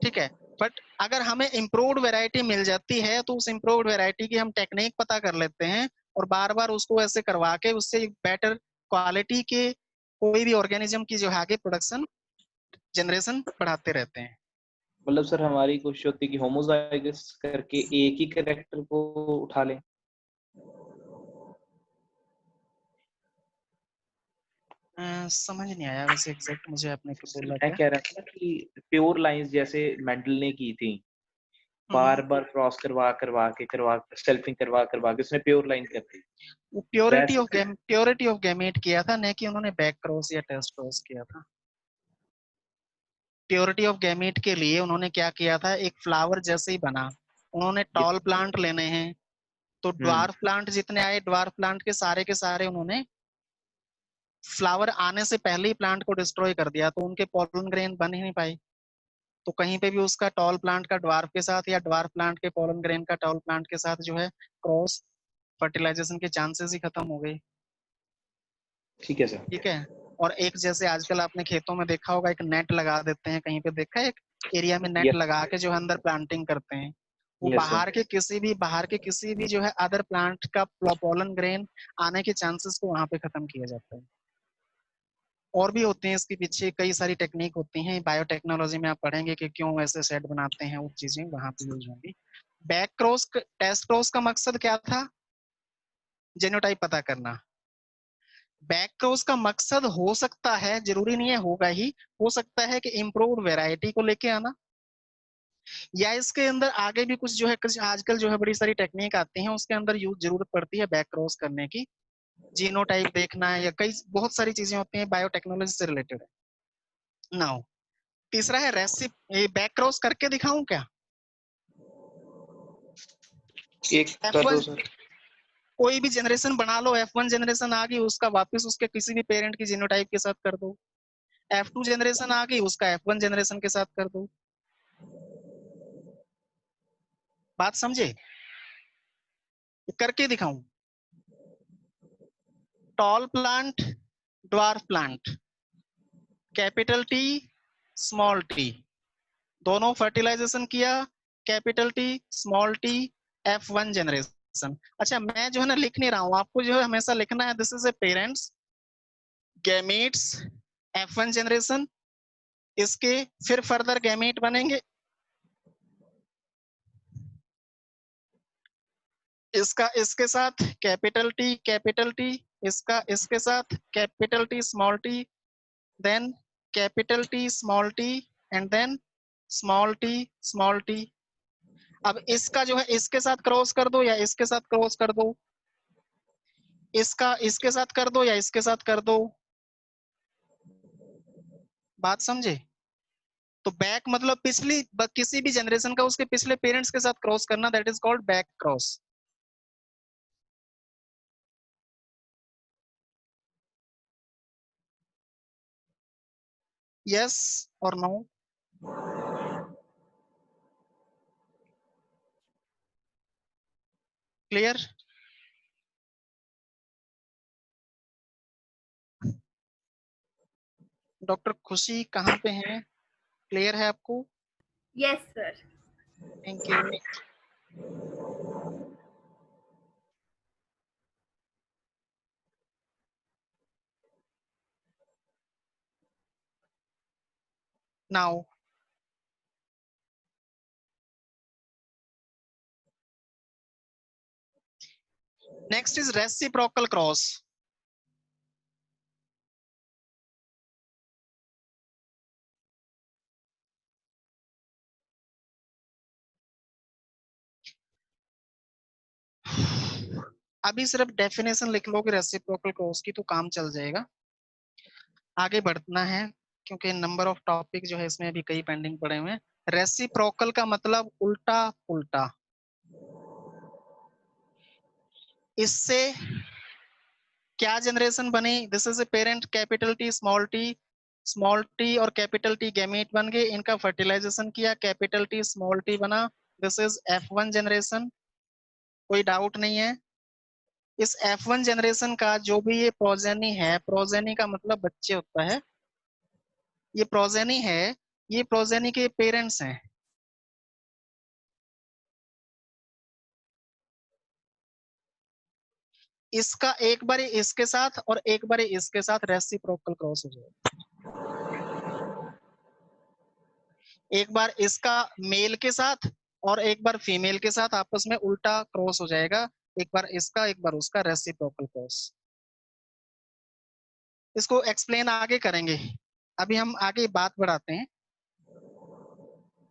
ठीक है। बट अगर हमें इम्प्रूव्ड वैरायटी मिल जाती है तो उस इम्प्रूव्ड वैरायटी की हम टेक्निक पता कर लेते हैं, और बार बार उसको ऐसे करवा के उससे बेटर क्वालिटी के कोई भी ऑर्गेनिज्म की जो है आगे प्रोडक्शन जनरेशन बढ़ाते रहते हैं। मतलब सर हमारी कोशिश होती है कि होमोजाइगस करके एक ही कैरेक्टर को उठा लें। समझ नहीं आया वैसे एग्जैक्ट, मुझे आपने क्या बोला मैं क्या? कह रहा था कि प्योर लाइंस जैसे मेंडल ने की थी, हम्म, बार बार क्रॉस करवा सेल्फिंग करवा के उसने प्योर लाइन कर दी। वो प्योरिटी ऑफ वैसे गैमेट किया था, नहीं कि उन्होंने बैक क्रॉस या टेस्ट क्रॉस किया था। प्योरिटी ऑफ गैमेट के लिए उन्होंने क्या किया था, एक फ्लावर जैसे ही बना, उन्होंने ये टॉल प्लांट लेने हैं, तो ड्वार्फ प्लांट जितने आए, ड्वार्फ प्लांट के सारे उन्होंने फ्लावर आने से पहले ही प्लांट को डिस्ट्रॉय कर दिया, तो उनके पॉलन ग्रेन बन ही नहीं पाए। तो कहीं पे भी उसका टॉल प्लांट का ड्वार्फ के साथ या ड्वार्फ प्लांट के पॉलन ग्रेन का टॉल प्लांट के साथ जो है क्रॉस फर्टिलाइजेशन के चांसेस ही खत्म हो गए, ठीक है सर। ठीक है। और एक जैसे आजकल आपने खेतों में देखा होगा, एक नेट लगा देते हैं, कहीं पे देखा है एक एरिया में नेट यस लगा के जो है अंदर प्लांटिंग करते हैं, वो यस सर। बाहर के किसी भी जो है अदर प्लांट का पॉलन ग्रेन आने के चांसेस को वहां पे खत्म किया जाता है। और भी होते हैं इसके पीछे कई सारी टेक्निक होती हैं, बायोटेक्नोलॉजी में आप पढ़ेंगे कि क्यों ऐसे सेट बनाते हैं, वो चीजें वहां पे यूज होंगी। बैक क्रॉस टेस्ट क्रॉस का मकसद क्या था? जेनोटाइप पता करना। बैक क्रॉस का मकसद हो सकता है, जरूरी नहीं है होगा ही, हो सकता है कि इम्प्रूव्ड वैरायटी को लेके आना, या इसके अंदर आगे भी कुछ जो है, कुछ आजकल जो है बड़ी सारी टेक्निक आती हैं उसके अंदर यूज जरूरत पड़ती है बैक क्रॉस करने की, जीनोटाइप देखना है, या कई बहुत सारी चीजें होती हैं बायोटेक्नोलॉजी से रिलेटेड है। नाउ तीसरा है रेसिप, बैक क्रॉस करके दिखाऊं क्या? एक कर दो F1, सर। कोई भी जनरेशन बना लो, F1 जनरेशन आ गई, उसका वापस उसके किसी भी पेरेंट की जीनोटाइप के साथ कर दो। F2 जनरेशन आ गई, उसका F1 जनरेशन के साथ कर दो। बात समझे? करके दिखाऊं। Tall plant, dwarf plant, capital T, small T, दोनों फर्टिलाइजेशन किया, capital T, small T, F1 generation. अच्छा, मैं जो है ना लिख नहीं रहा हूं, आपको जो है हमेशा लिखना है, this is a parents, gametes, F1 generation, इसके फिर फर्दर गैमेट बनेंगे, इसका इसके साथ कैपिटल टी, इसका इसके साथ capital T small T, then capital T small T, and then small T. अब इसका जो है इसके साथ क्रॉस कर दो या इसके साथ क्रॉस कर दो, इसका इसके साथ कर दो या इसके साथ कर दो, बात समझे? तो बैक मतलब पिछली किसी भी जनरेशन का उसके पिछले पेरेंट्स के साथ क्रॉस करना, that is called back cross. Yes और नो? क्लियर? डॉक्टर खुशी कहाँ पे हैं? क्लियर है आपको? Yes, sir. Thank you. Now next is reciprocal cross. अभी सिर्फ डेफिनेशन लिख लोगे रेसिप्रोकल क्रॉस की तो काम चल जाएगा। आगे बढ़ना है क्योंकि नंबर ऑफ टॉपिक जो है इसमें अभी कई पेंडिंग पड़े हुए हैं। रेसिप्रोकल का मतलब उल्टा पुल्टा। इससे क्या जनरेशन बनी? This is a parent capital T small T और कैपिटल टी गैमेट बन गए, इनका फर्टिलाइजेशन किया, कैपिटल टी स्मॉल टी बना, दिस इज F1 जनरेशन। कोई डाउट नहीं है? इस F1 जनरेशन का जो भी ये प्रोजेनी है, प्रोजेनी का मतलब बच्चे होता है, ये प्रोजेनी है, ये प्रोजेनी के पेरेंट्स हैं। इसका एक बार इसके साथ और एक बार इसके साथ रेसिप्रोकल क्रॉस हो जाएगा। एक बार इसका मेल के साथ और एक बार फीमेल के साथ आपस में उल्टा क्रॉस हो जाएगा, एक बार इसका एक बार उसका, रेसिप्रोकल क्रॉस। इसको एक्सप्लेन आगे करेंगे, अभी हम आगे बात बढ़ाते हैं।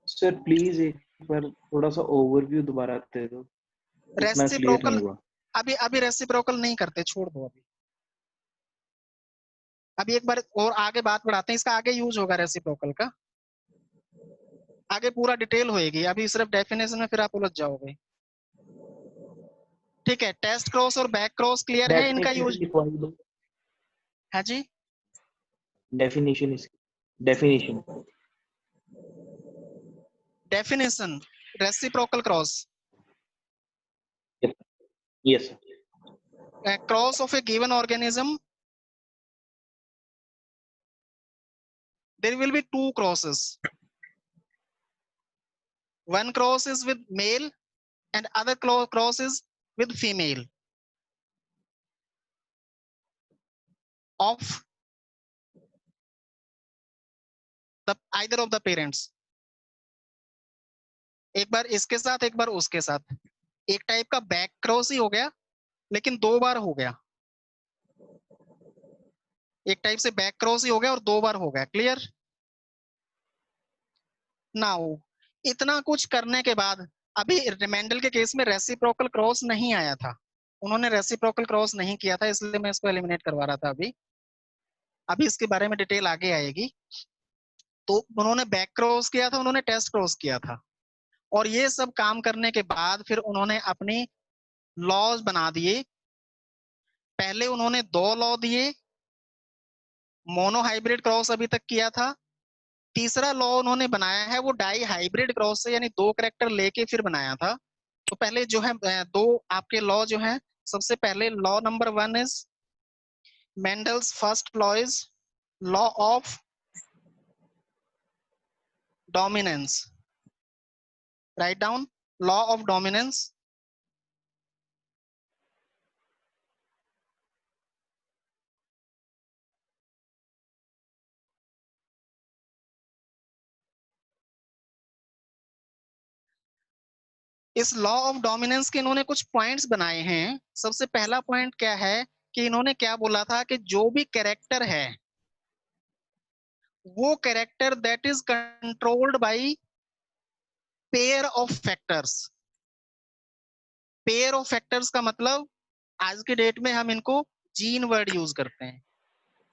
सर प्लीज एक बार थोड़ा सा ओवरव्यू दोबारा दे दो, इतना क्लियर रेसिप्रोकल नहीं हुआ। अभी रेसिप्रोकल नहीं करते, छोड़ दो अभी एक बार और आगे बात बढ़ाते हैं, इसका आगे यूज होगा रेसिप्रोकल का, आगे पूरा डिटेल होएगी, अभी सिर्फ डेफिनेशन में फिर आप उलझ जाओगे। ठीक है, टेस्ट क्रॉस और बैक क्रॉस क्लियर है इनका डेफिनेशन यूज? लिखवा दो। है जी? डेफिनेशन इसकी, definition. Definition reciprocal cross, yes cross of A given organism, there will be two crosses. One cross is with male and other cross is with female of the either of the parents. एक बार इसके साथ एक बार उसके साथ, एक type का back cross ही हो गया लेकिन दो बार हो गया, एक टाइप से बैक क्रॉस ही हो गया और दो बार हो गया। क्लियर? नाउ इतना कुछ करने के बाद अभी मेंडल के केस में रेसिप्रोकल क्रॉस नहीं आया था, उन्होंने रेसिप्रोकल क्रॉस नहीं किया था, इसलिए मैं इसको एलिमिनेट करवा रहा था। अभी इसके बारे में डिटेल आगे आएगी। तो उन्होंने बैक क्रॉस किया था, उन्होंने टेस्ट क्रॉस किया था, और ये सब काम करने के बाद फिर उन्होंने अपनी लॉज बना दिए। पहले उन्होंने दो लॉ दिए, मोनो हाइब्रिड क्रॉस अभी तक किया था, तीसरा लॉ उन्होंने बनाया है वो डाई हाइब्रिड क्रॉस से, यानी दो करेक्टर लेके फिर बनाया था। तो पहले जो है दो आपके लॉ जो है, सबसे पहले law number 1 is Mendel's first law is law of dominance. Write down law of dominance. इस लॉ ऑफ डोमिनेंस के इन्होंने कुछ पॉइंट्स बनाए हैं। सबसे पहला पॉइंट क्या है कि इन्होंने क्या बोला था कि जो भी कैरेक्टर है वो character that is controlled by pair of factors. Pair of factors का मतलब आज के डेट में हम इनको जीन वर्ड यूज करते हैं।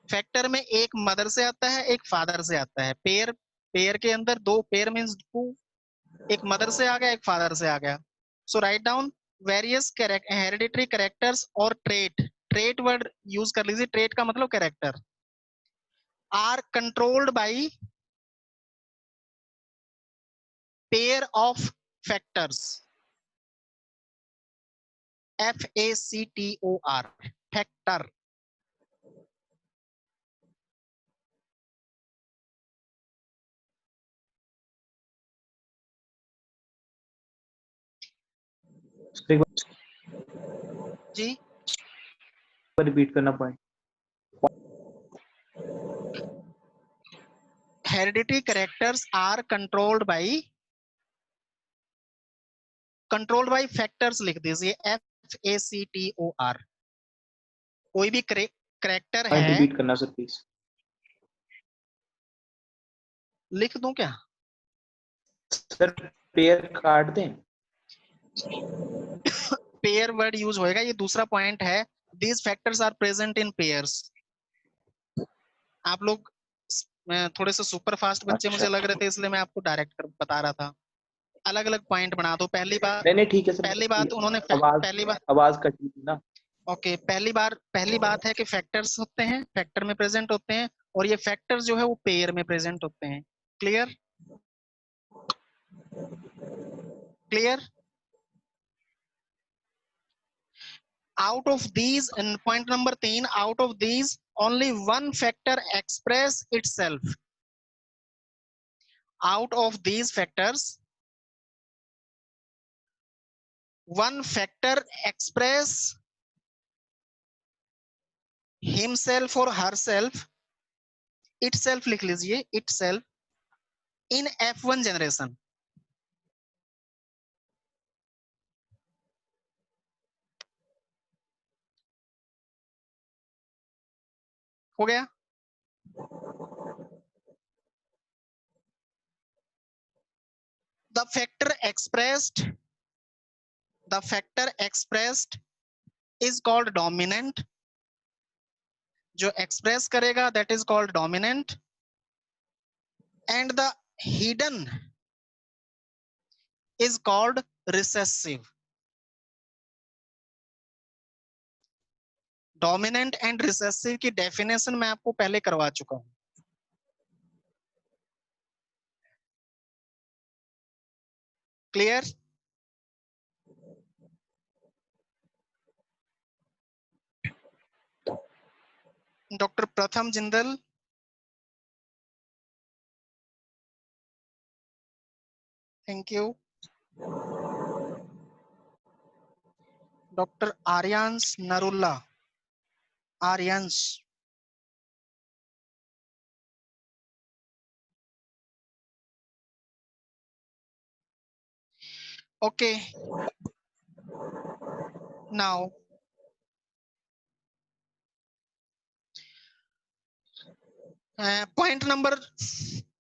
फैक्टर में एक मदर से आता है, एक फादर से आता है। पेयर, पेयर के अंदर दो, पेयर मींस टू, एक मदर से आ गया, एक फादर से आ गया। So write down various hereditary characters और ट्रेट। ट्रेट वर्ड यूज कर लीजिए, ट्रेट का मतलब character. Are controlled by pair of factors, FACTOR, factor. जी रिपीट करना point. Hereditary characters are controlled by factors लिख दीजिए, FACTOR। कोई भी कैरेक्टर पॉइंट है, रिपीट करना सर प्लीज। लिख दूं क्या? सर पेयर काट दें। पेयर वर्ड यूज होएगा, ये दूसरा पॉइंट है। These factors are present in pairs. आप लोग थोड़े से सुपर फास्ट बच्चे मुझे लग रहे थे, इसलिए मैं आपको डायरेक्ट बता रहा था। अलग अलग पॉइंट बना दो। पहली बात, नहीं ठीक है सर। पहली बात उन्होंने आवाज पहली बात, आवाज कट रही थी ना। ओके, पहली बात है कि फैक्टर्स होते हैं, फैक्टर में प्रेजेंट होते हैं, और ये फैक्टर्स जो है वो पेयर में प्रेजेंट होते हैं। Clear? Clear? Out of these, in point number 3, out of these only one factor express itself. Out of these factors, one factor express himself or herself, itself लिख लीजिए, itself in F1 generation. हो गया? The factor expressed is called dominant. जो express करेगा that is called dominant, and the hidden is called recessive. Dominant and recessive की definition मैं आपको पहले करवा चुका हूं। Clear? Doctor Pratham Jindal, thank you. Doctor Aaryansh Narulla, Aaryansh, okay. Now point number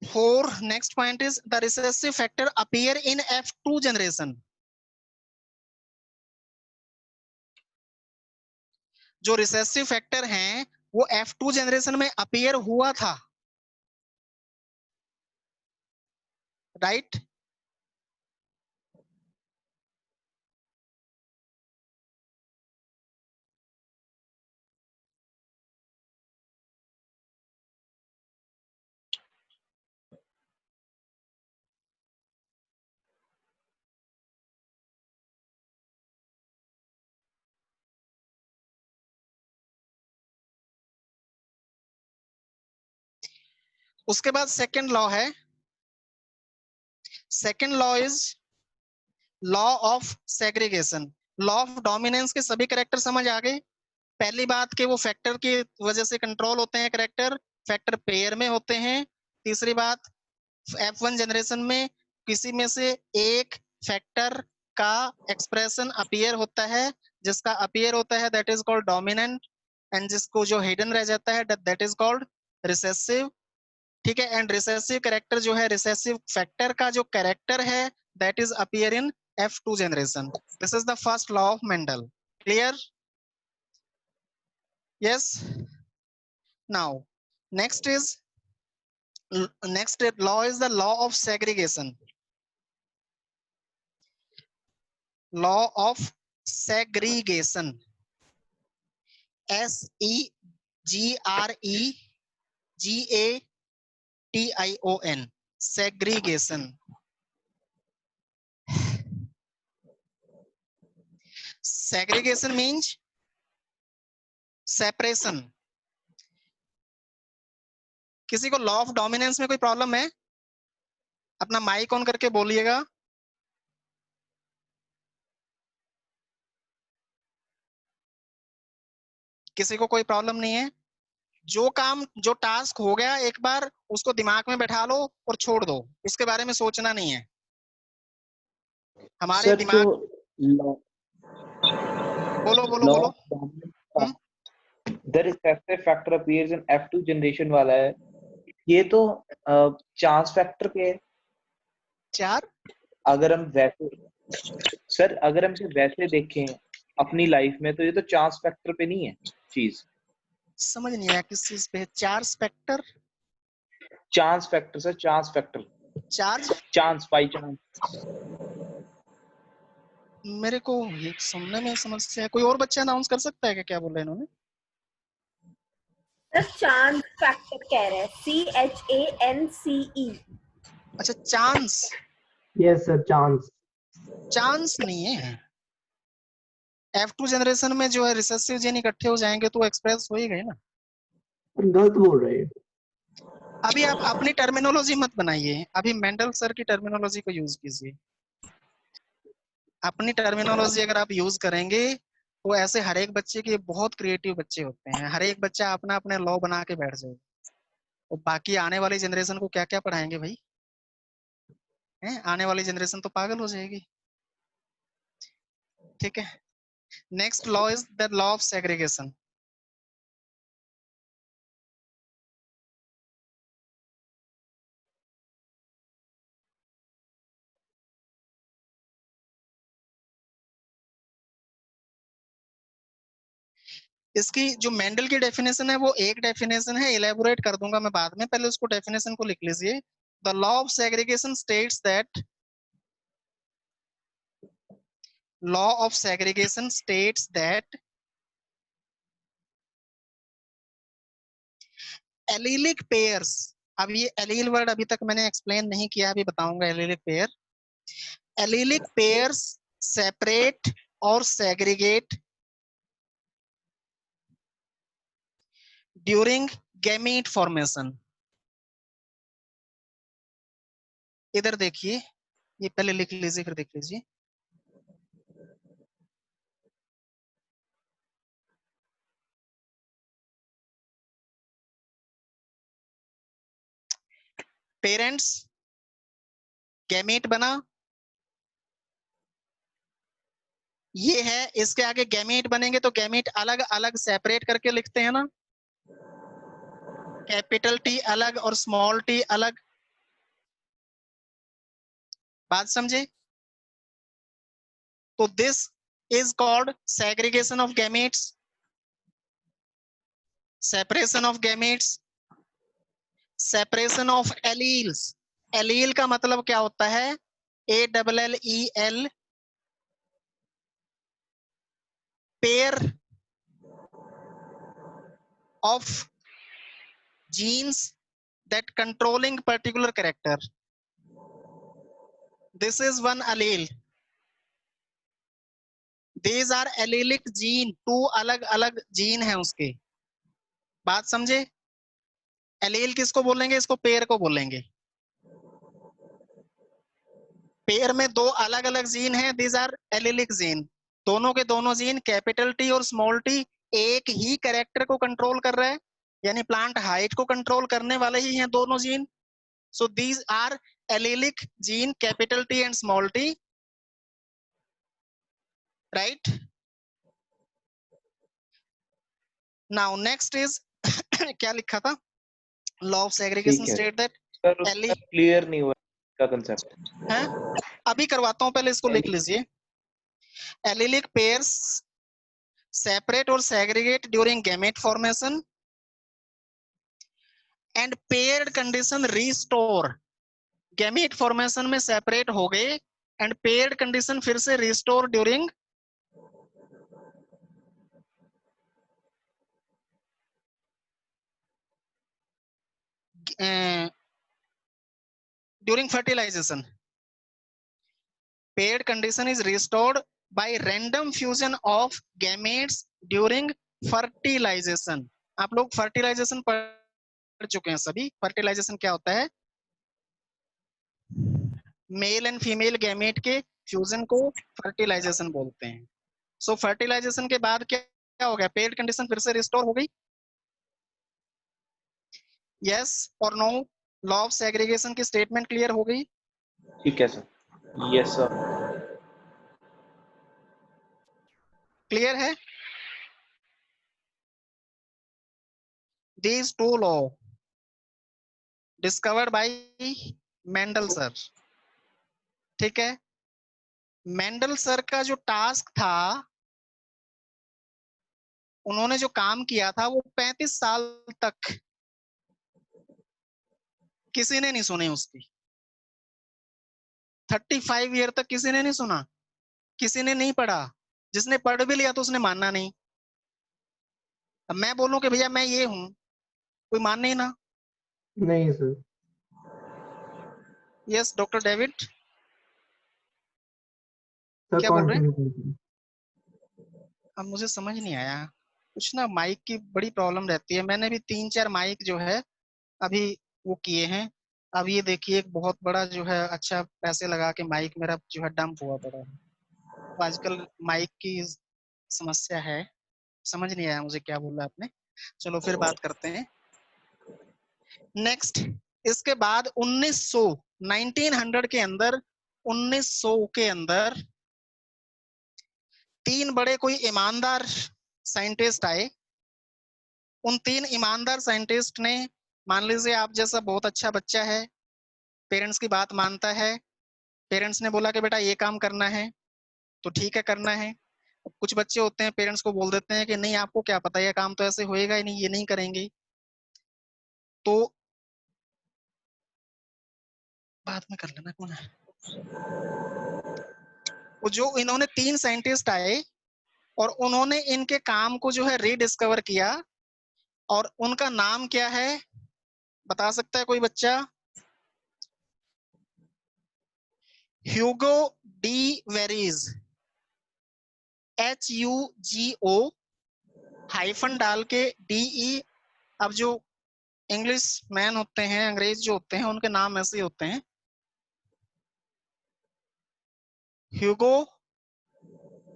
4, next point is the recessive factor appear in F2 generation. जो recessive factor हैं वो F2 जनरेशन में अपीयर हुआ था, राइट? उसके बाद सेकेंड लॉ है, second law is law of segregation. Law of dominance के सभी कैरेक्टर समझ आ गए। पहली बात कि वो फैक्टर की वजह से कंट्रोल होते हैं कैरेक्टर, फैक्टर पेयर में होते हैं। तीसरी बात, F1 जनरेशन में किसी में से एक फैक्टर का एक्सप्रेशन अपीयर होता है, जिसका अपीयर होता है that is called dominant, and जिसको जो हिडन रह जाता है दैट इज कॉल्ड रिसेसिव। ठीक है, एंड रिसेसिव कैरेक्टर जो है, रिसेसिव फैक्टर का जो कैरेक्टर है that is appear in F2 generation. This is the first law of Mendel. Clear? Yes. Now next law is the law of segregation. Law of segregation, segregation, segregation. Segregation means separation. किसी को law of dominance में कोई problem है? अपना mic on करके बोलिएगा। किसी को कोई प्रॉब्लम नहीं है? जो काम, जो टास्क हो गया एक बार, उसको दिमाग में बैठा लो और छोड़ दो, उसके बारे में सोचना नहीं है। हमारे दिमाग, बोलो बोलो बोलो। The recessive factor appears in F2 generation वाला है, ये तो चांस फैक्टर पे है। चार, अगर हम वैसे सर, अगर हम वैसे देखें अपनी लाइफ में, तो ये तो चांस फैक्टर पे नहीं है चीज। समझ नहीं आया किस चीज पे? चार factor, chance factor sir, chance factor, charge, chance, by chance. मेरे को ये सुनने में समस्या है। कोई और बच्चा अनाउंस कर सकता है कि क्या बोल रहे हैं इन्होंने? चांस फैक्टर कह रहे हैं, CHANCE। अच्छा, chance. Yes sir, chance. Chance नहीं है। F2 जनरेशन में जो है रिसेसिव जीन इकट्ठे हो जाएंगे तो एक्सप्रेस हो ही गए ना। गलत बोल रहे हैं। अभी आप अपनी टर्मिनोलॉजी मत बनाइए, अभी मेंडल सर की टर्मिनोलॉजी को यूज कीजिए। अपनी टर्मिनोलॉजी अगर आप यूज करेंगे तो ऐसे हर एक बच्चे के, बहुत क्रिएटिव बच्चे होते हैं, हर एक बच्चा अपना अपने लॉ बना के बैठ जाए, और बाकी आने वाली जनरेशन को क्या क्या पढ़ाएंगे भाई? हैं? आने वाली जनरेशन तो पागल हो जाएगी। ठीक है, next law is the law of segregation. इसकी जो मेंडल की डेफिनेशन है वो एक डेफिनेशन है, इलेबोरेट कर दूंगा मैं बाद में, पहले उसको डेफिनेशन को लिख लीजिए। The law of segregation states that, law of segregation states that allelic pairs, अब ये एलील वर्ड अभी तक मैंने एक्सप्लेन नहीं किया, अभी बताऊंगा allelic pair. Allelic pairs separate और सेग्रीगेट ड्यूरिंग गैमीट फॉर्मेशन। इधर देखिए, ये पहले लिख लीजिए फिर देख लीजिए। पेरेंट्स, गैमीट बना, ये है, इसके आगे गैमीट बनेंगे तो गैमीट अलग अलग सेपरेट करके लिखते हैं ना, कैपिटल टी अलग और स्मॉल टी अलग। बात समझे? तो this is called segregation of gametes, separation of gametes, separation of alleles. Allele का मतलब क्या होता है? ALLEL, pair of genes that controlling particular character. This is one allele. These are allelic gene, two अलग अलग जीन है उसके। बात समझे? एलील किसको बोलेंगे? इसको पेयर को बोलेंगे। पेयर में दो अलग अलग जीन हैं, these are allelic जीन। दोनों के दोनों जीन, कैपिटल टी और स्मॉल टी, एक ही कैरेक्टर को कंट्रोल कर रहे हैं, यानी प्लांट हाइट को कंट्रोल करने वाले ही हैं दोनों gene. So these are allelic gene, capital T and small t, right? Now next is क्या लिखा था? लॉ ऑफ सेग्रीगेशन ठीक है स्टेट दैट सर, एली उसका क्लियर नहीं हुआ इसका कंसेप्ट। है, अभी करवाता हूं, पहले इसको लिख लीजिए। एलिलिक पेयर्स सेपरेट और segregate during gamete formation and paired condition restore. Gamete formation में सेपरेट हो गए एंड पेयर्ड कंडीशन फिर से restore during during fertilization. Paired condition is restored by random fusion of gametes during fertilization. आप लोग fertilization पढ़ चुके हैं सभी। fertilization क्या होता है? मेल एंड फीमेल गैमेट के फ्यूजन को fertilization बोलते हैं। सो fertilization के बाद क्या हो गया? पेयर्ड कंडीशन फिर से रिस्टोर हो गई। यस और नो? लॉ ऑफ सेग्रीगेशन की स्टेटमेंट क्लियर हो गई? ठीक है सर, यस सर। क्लियर है? These two law discovered by Mendel sir. ठीक है, मेंडल सर का जो टास्क था, उन्होंने जो काम किया था वो 35 साल तक किसी ने नहीं सुनी उसकी। 35 ईयर तक किसी ने नहीं सुना, किसी ने नहीं पढ़ा। जिसने पढ़ भी लिया तो उसने मानना नहीं। अब मैं बोलूं कि भैया मैं ये हूं, कोई माने ही ना। नहीं sir. Yes doctor David, sir क्या बोल रहे हैं? कंटिन्यू कीजिए। अब मुझे समझ नहीं आया, कुछ ना माइक की बड़ी प्रॉब्लम रहती है। मैंने भी 3-4 माइक जो है अभी वो किए हैं। अब ये देखिए एक बहुत बड़ा जो है अच्छा पैसे लगा के माइक मेरा जो है डंप हुआ पड़ा है। तो आजकल माइक की समस्या है। समझ नहीं आया मुझे क्या बोला आपने। चलो फिर बात करते हैं। नेक्स्ट, इसके बाद 1900 के अंदर 1900 के अंदर 3 बड़े कोई ईमानदार साइंटिस्ट आए। उन 3 ईमानदार साइंटिस्ट ने, मान लीजिए आप जैसा बहुत अच्छा बच्चा है, पेरेंट्स की बात मानता है, पेरेंट्स ने बोला कि बेटा ये काम करना है तो ठीक है करना है। कुछ बच्चे होते हैं पेरेंट्स को बोल देते हैं कि नहीं आपको क्या पता, ये काम तो ऐसे होएगा ही नहीं, ये नहीं करेंगे। तो बाद में कर लेना, कौन है वो? जो इन्होंने 3 साइंटिस्ट आए और उन्होंने इनके काम को जो है रीडिस्कवर किया, और उनका नाम क्या है बता सकता है कोई बच्चा? ह्यूगो डी वेरीज। HUGO हाइफन डाल के DE। अब जो इंग्लिश मैन होते हैं, अंग्रेज जो होते हैं, उनके नाम ऐसे ही होते हैं। ह्यूगो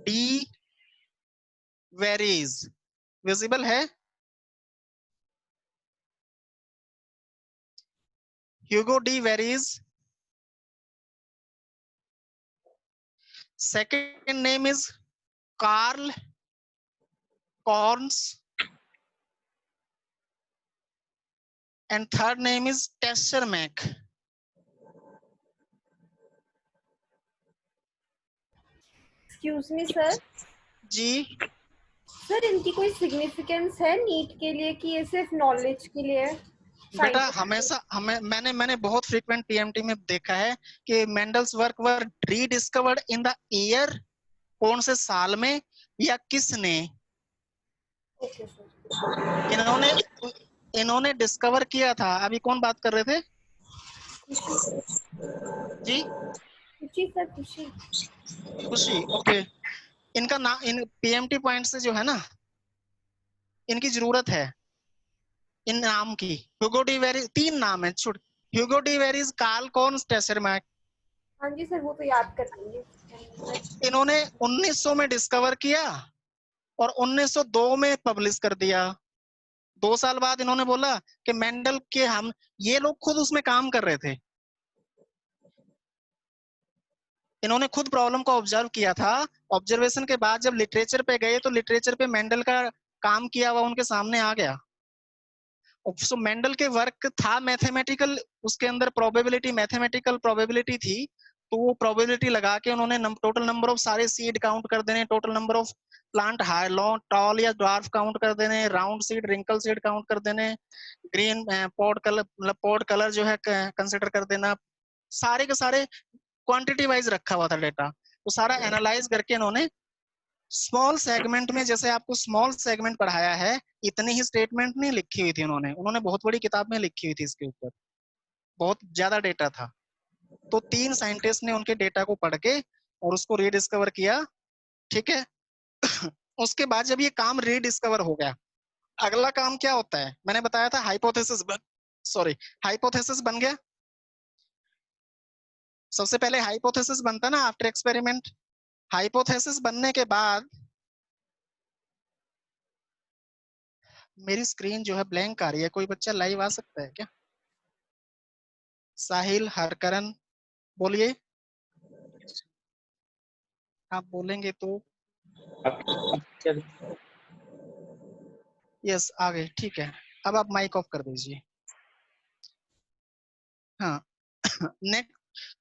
डी वेरीज, विजिबल है? Hugo de Vries. Second name is Karl Correns and third name is Tessermack. Excuse me sir. जी सर इनकी कोई सिग्निफिकेंस है नीट के लिए कि ये सिर्फ नॉलेज के लिए है? बेटा हमेशा मैंने बहुत फ्रीक्वेंट TMT में देखा है कि Mendel's work were rediscovered in the year, कौन से साल में या किसने ओके सर। इन्होंने डिस्कवर किया था। अभी कौन बात कर रहे थे जी? खुशी सर, खुशी। खुशी, ओके। इनका नाम इन PMT पॉइंट से जो है ना, इनकी जरूरत है इन नाम की। ह्यूगो डी वेरीज, 3 नाम है छोड़। Hugo de Vries, Karl Correns, Tschermak. हाँ जी सर, वो तो याद कर लेंगे। इन्होंने 1900 में डिस्कवर किया और 1902 में पब्लिश कर दिया। 2 साल बाद इन्होंने बोला कि मेंडल के हम, ये लोग खुद उसमें काम कर रहे थे। इन्होंने खुद प्रॉब्लम को ऑब्जर्व किया था। ऑब्जर्वेशन के बाद जब लिटरेचर पे गए तो लिटरेचर पे मेंडल का काम किया हुआ उनके सामने आ गया। सो मेंडल के वर्क था मैथमेटिकल, उसके अंदर प्रोबेबिलिटी, मैथमेटिकल प्रोबेबिलिटी थी। तो वो प्रोबेबिलिटी लगा के उन्होंने टोटल नंबर ऑफ सारे सीड काउंट कर देने, total number of plant high long tall या ड्वार्फ काउंट कर देने, round seed wrinkle seed count कर देने, ग्रीन पॉड कलर मतलब पॉड कलर जो है कंसिडर कर देना। सारे के सारे क्वांटिटी वाइज रखा हुआ था डेटा, वो सारा एनालाइज करके इन्होंने स्मॉल सेगमेंट में, जैसे आपको स्मॉल सेगमेंट पढ़ाया है, इतनी ही स्टेटमेंट नहीं लिखी हुई थी उन्होंने, उन्होंने बहुत बड़ी किताब में लिखी हुई थी इसके ऊपर, बहुत ज्यादा डेटा था। तो 3 साइंटिस्ट ने उनके डेटा को पढ़ के और उसको रीडिस्कवर किया, ठीक है। उसके बाद जब ये काम रीडिस्कवर हो गया, अगला काम क्या होता है, मैंने बताया था हाइपोथेसिस हाइपोथेसिस बन गया। सबसे पहले हाइपोथेसिस बनता ना आफ्टर एक्सपेरिमेंट। हाइपोथेसिस बनने के बाद मेरी स्क्रीन जो है ब्लैंक आ रही है, कोई बच्चा लाइव आ सकता है क्या? साहिल, हरकरन, बोलिए। आप बोलेंगे तो यस आ गए, ठीक है। अब आप माइक ऑफ कर दीजिए। हाँ नेक्स्ट,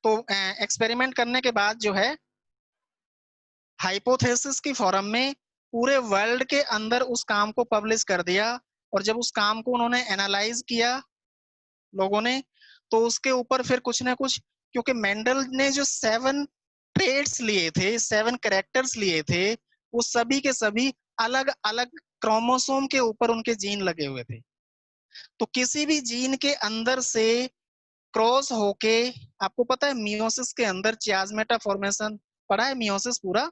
तो एक्सपेरिमेंट करने के बाद जो है हाइपोथेसिस की फॉर्म में पूरे वर्ल्ड के अंदर उस काम को पब्लिश कर दिया। और जब उस काम को उन्होंने एनालाइज किया लोगों ने, तो उसके ऊपर फिर कुछ ना कुछ, क्योंकि मेंडल ने जो 7 ट्रेड्स लिए थे, 7 कैरेक्टर्स लिए थे, वो सभी के सभी अलग अलग क्रोमोसोम के ऊपर उनके जीन लगे हुए थे। तो किसी भी जीन के अंदर से क्रॉस होके, आपको पता है मियोसिस के अंदर चियाज़मेटा फॉर्मेशन पढ़ा है, मियोसिस पूरा,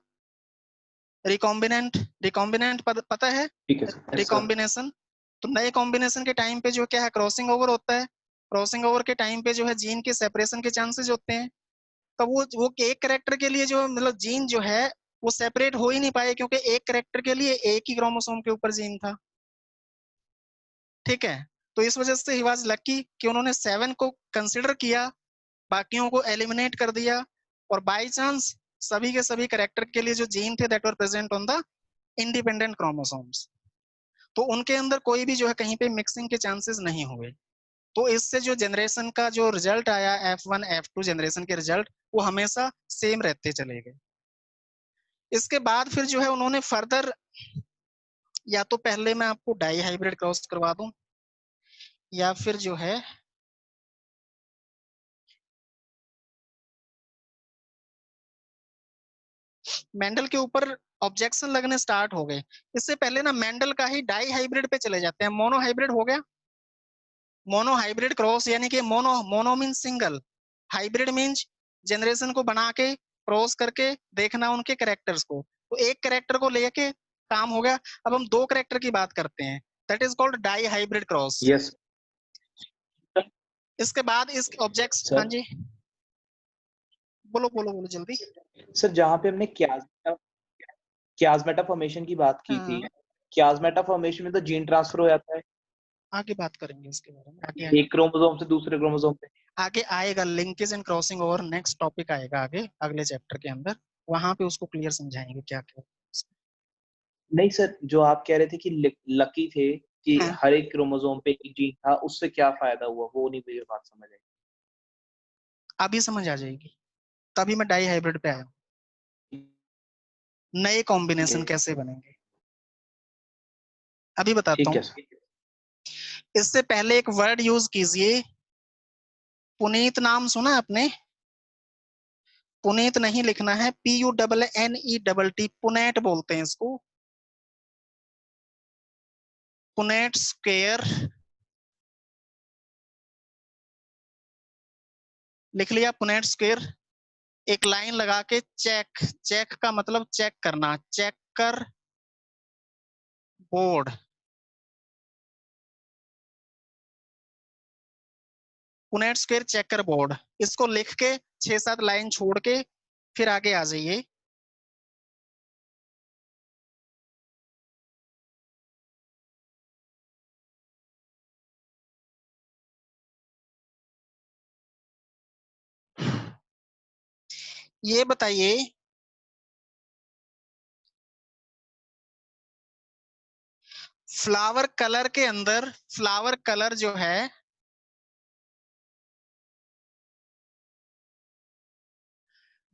रिकॉम्बिनेंट, रिकॉम्बिनेंट पता है, ठीक है सर। रिकॉम्बिनेशन। तो नए कॉम्बिनेशन के टाइम पे जो क्या है क्रॉसिंग ओवर होता है, क्रॉसिंग ओवर के टाइम पे जो है जीन के सेपरेशन के चांसेस होते हैं। तो वो एक करेक्टर के लिए जो मतलब जीन जो है वो सेपरेट हो ही नहीं पाए, क्योंकि एक करेक्टर के लिए एक ही क्रोमोसोम के ऊपर जीन था, ठीक है। तो इस वजह से ही वाज लकी कि उन्होंने 7 को कंसिडर किया, बाकियों को एलिमिनेट कर दिया, और बाय चांस सभी के सभी करेक्टर के लिए जो जीन थे that were present on the independent chromosomes, तो उनके अंदर कोई भी जो है कहीं पे मिक्सिंग के चांसेस नहीं हुए। तो इससे जो जनरेशन का जो रिजल्ट आया F1 F2 जनरेशन के रिजल्ट, वो हमेशा सेम रहते चले गए। इसके बाद फिर जो है उन्होंने फर्दर, या तो पहले मैं आपको डाई हाइब्रिड क्रॉस करवा दूं, या फिर जो है मेंडल के ऊपर ऑब्जेक्शन लगने स्टार्ट हो गए। इससे पहले ना मेंडल का ही डाई हाइब्रिड पे चले जाते हैं। मोनो हाइब्रिड हो गया, मोनो हाइब्रिड क्रॉस, यानी कि mono, mono mean single, hybrid means generation को बना के क्रॉस करके देखना उनके कैरेक्टर्स को, तो एक कैरेक्टर को लेके काम हो गया। अब हम 2 कैरेक्टर की बात करते हैं, that is called dihybrid cross. Yes इसके बाद इस ऑब्जेक्ट, हाँ सर। जी बोलो बोलो बोलो जल्दी। सर जहाँ पे हमने क्याज़मेटा फॉर्मेशन की बात की थी, हाँ, क्याज़मेटा फॉर्मेशन में तो जीन ट्रांसफर हो जाता है आगे बात करेंगे इसके बारे में, आगे एक क्रोमोसोम से दूसरे क्रोमोसोम पे। आगे आएगा, linkage and crossing over next topic आएगा आगे अगले चैप्टर के अंदर, वहां पे उसको क्लियर समझाएंगे क्या क्या। नहीं सर, जो आप कह रहे थे कि लकी थे कि हाँ, हर एक क्रोमोसोम पे एक जीन था, उससे क्या फायदा हुआ, वो नहीं मुझे बात समझ आई। अभी समझ आ जाएगी, तभी मैं डाई हाइब्रिड पे आया हूँ। नए कॉम्बिनेशन कैसे बनेंगे अभी बताता ठीक हूँ। है सर। इससे पहले एक वर्ड यूज कीजिए, पुनीत नाम सुना आपने? पुनीत नहीं लिखना है, PUNNET, पुनेट बोलते हैं इसको, पुनेट स्क्वायर, लिख लिया पुनेट स्क्वायर। एक लाइन लगा के चेक, चेक का मतलब चेक करना, चेक कर board, Punnett square checker board, इसको लिख के 6-7 लाइन छोड़ के फिर आगे आ जाइए। ये बताइए फ्लावर कलर के अंदर, फ्लावर कलर जो है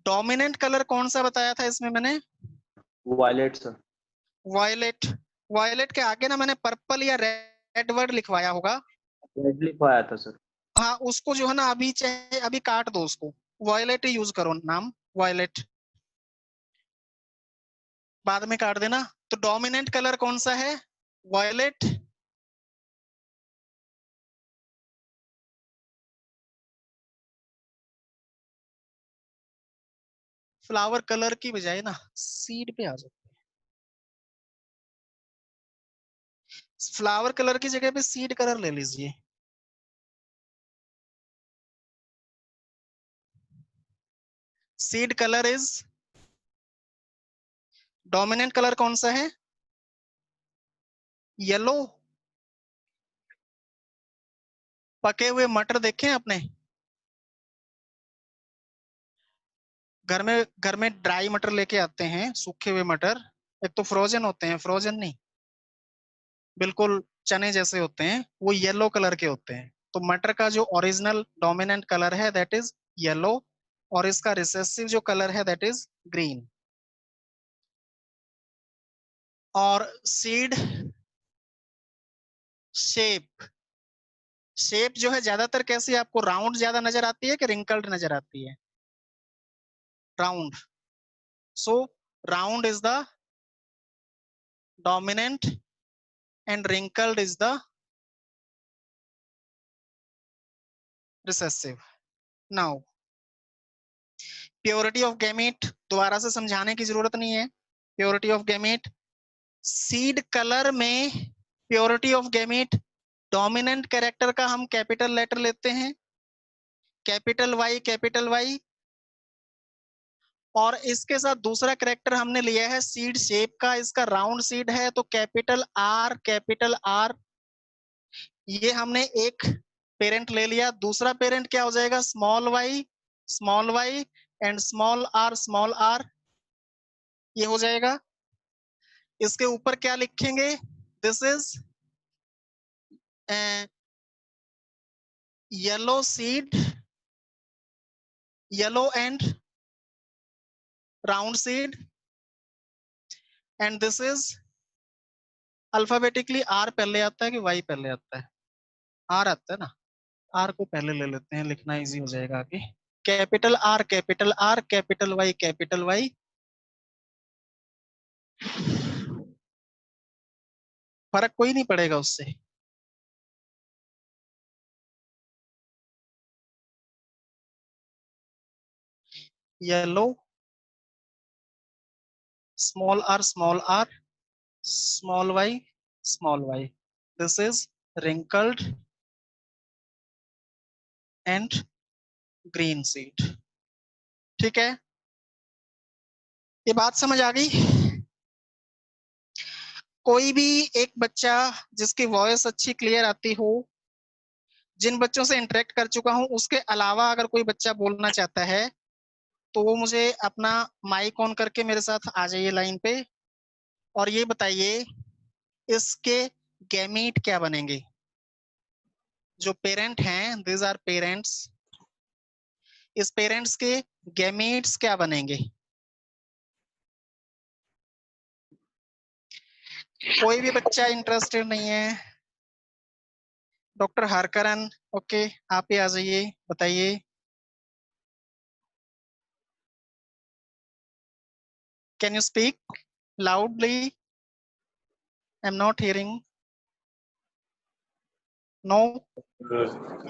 डोमिनेंट कलर कौन सा बताया था इसमें मैंने? Violet sir. वायलेट। वायलेट के आगे ना मैंने पर्पल या रेड वर्ड लिखवाया होगा। रेड लिखवाया था सर। हाँ, उसको जो है ना अभी चाहे अभी काट दो, उसको वायलेट ही यूज करो, नाम वायलेट, बाद में काट देना। तो डोमिनेंट कलर कौन सा है? वायलेट। फ्लावर कलर की बजाय ना सीड पे आ जाओ। फ्लावर कलर की जगह पे सीड कलर ले लीजिए। Seed colour is, dominant colour कौन सा है? येलो। पके हुए मटर देखे आपने? घर में ड्राई मटर लेके आते हैं, सूखे हुए मटर। एक तो फ्रोजन होते हैं, फ्रोजन नहीं, बिल्कुल चने जैसे होते हैं, वो येलो कलर के होते हैं। तो मटर का जो ओरिजिनल डोमिनेंट कलर है दैट इज येलो, और इसका रिसेसिव जो कलर है दैट इज ग्रीन। और सीड शेप, शेप जो है ज्यादातर कैसी आपको राउंड ज्यादा नजर आती है कि रिंकल्ड नजर आती है? Round. So round is the dominant and wrinkled is the recessive. Now purity of gamete दोबारा से समझाने की जरूरत नहीं है। purity of gamete, seed colour में purity of gamete, dominant character का हम कैपिटल लेटर लेते हैं, कैपिटल वाई कैपिटल वाई, और इसके साथ दूसरा कैरेक्टर हमने लिया है सीड शेप का, इसका राउंड सीड है तो कैपिटल आर कैपिटल आर। ये हमने एक पेरेंट ले लिया, दूसरा पेरेंट क्या हो जाएगा? Small Y and small R, ये हो जाएगा। इसके ऊपर क्या लिखेंगे? This is yellow seed, yellow and round seed, and this is alphabetically R पहले आता है कि वाई पहले आता है? आर आता है ना, आर को पहले ले लेते हैं, लिखना इजी हो जाएगा आगे। Capital R capital R capital Y capital Y. फर्क कोई नहीं पड़ेगा उससे। Yellow small R small R small Y, this is wrinkled and green seed. ठीक है, ये बात समझ आ गई? कोई भी एक बच्चा जिसकी वॉइस अच्छी क्लियर आती हो, जिन बच्चों से इंटरेक्ट कर चुका हूं, उसके अलावा अगर कोई बच्चा बोलना चाहता है तो वो मुझे अपना माइक ऑन करके मेरे साथ आ जाइए लाइन पे, और ये बताइए इसके गैमीट क्या बनेंगे? जो पेरेंट हैं, दिस आर पेरेंट्स, इस पेरेंट्स के गैमीट्स क्या बनेंगे? कोई भी बच्चा इंटरेस्टेड नहीं है? डॉक्टर हरकरन, ओके, आप ही आ जाइए, बताइए। Can you speak loudly? I am not hearing. No,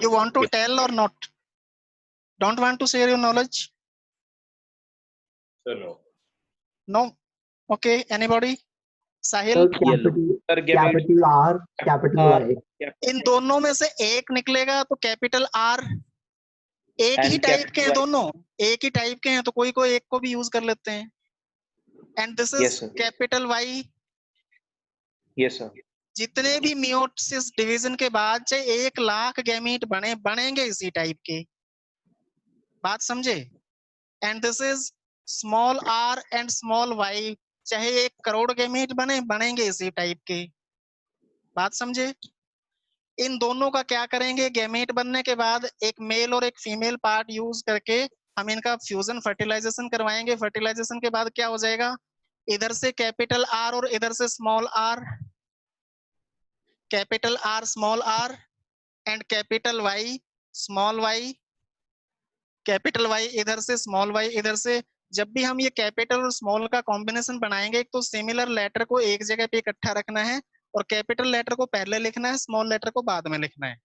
you want to tell or not? Don't want to share your knowledge? Sir, no. No. Okay, anybody? Sahil? Sir sir gamete capital R capital R Y. इन दोनों में से एक निकलेगा तो capital R. एक ही and type के हैं कैपिटल दोनों, एक ही टाइप के हैं तो कोई कोई एक को भी यूज कर लेते हैं। And this is yes sir. Capital Y. Yes sir. जितने भी मियोसिस डिवीजन के बाद चाहे 1 लाख गैमीट बनेंगे इसी टाइप के। बात समझे? And this is small r and small y। चाहे 1 करोड़ गैमेट बनेंगे इसी टाइप के, बात समझे। इन दोनों का क्या करेंगे, गैमेट बनने के बाद एक मेल और एक फीमेल पार्ट यूज करके हम इनका फ्यूजन फर्टिलाइजेशन करवाएंगे। फर्टिलाइजेशन के बाद क्या हो जाएगा, इधर से कैपिटल R और इधर से small r, capital R small r and capital Y small y, capital Y इधर से स्मॉल y इधर से। जब भी हम ये कैपिटल और स्मॉल का कॉम्बिनेशन बनाएंगे, तो सिमिलर लेटर को एक जगह पे इकट्ठा रखना है और कैपिटल लेटर को पहले लिखना है, स्मॉल लेटर को बाद में लिखना है,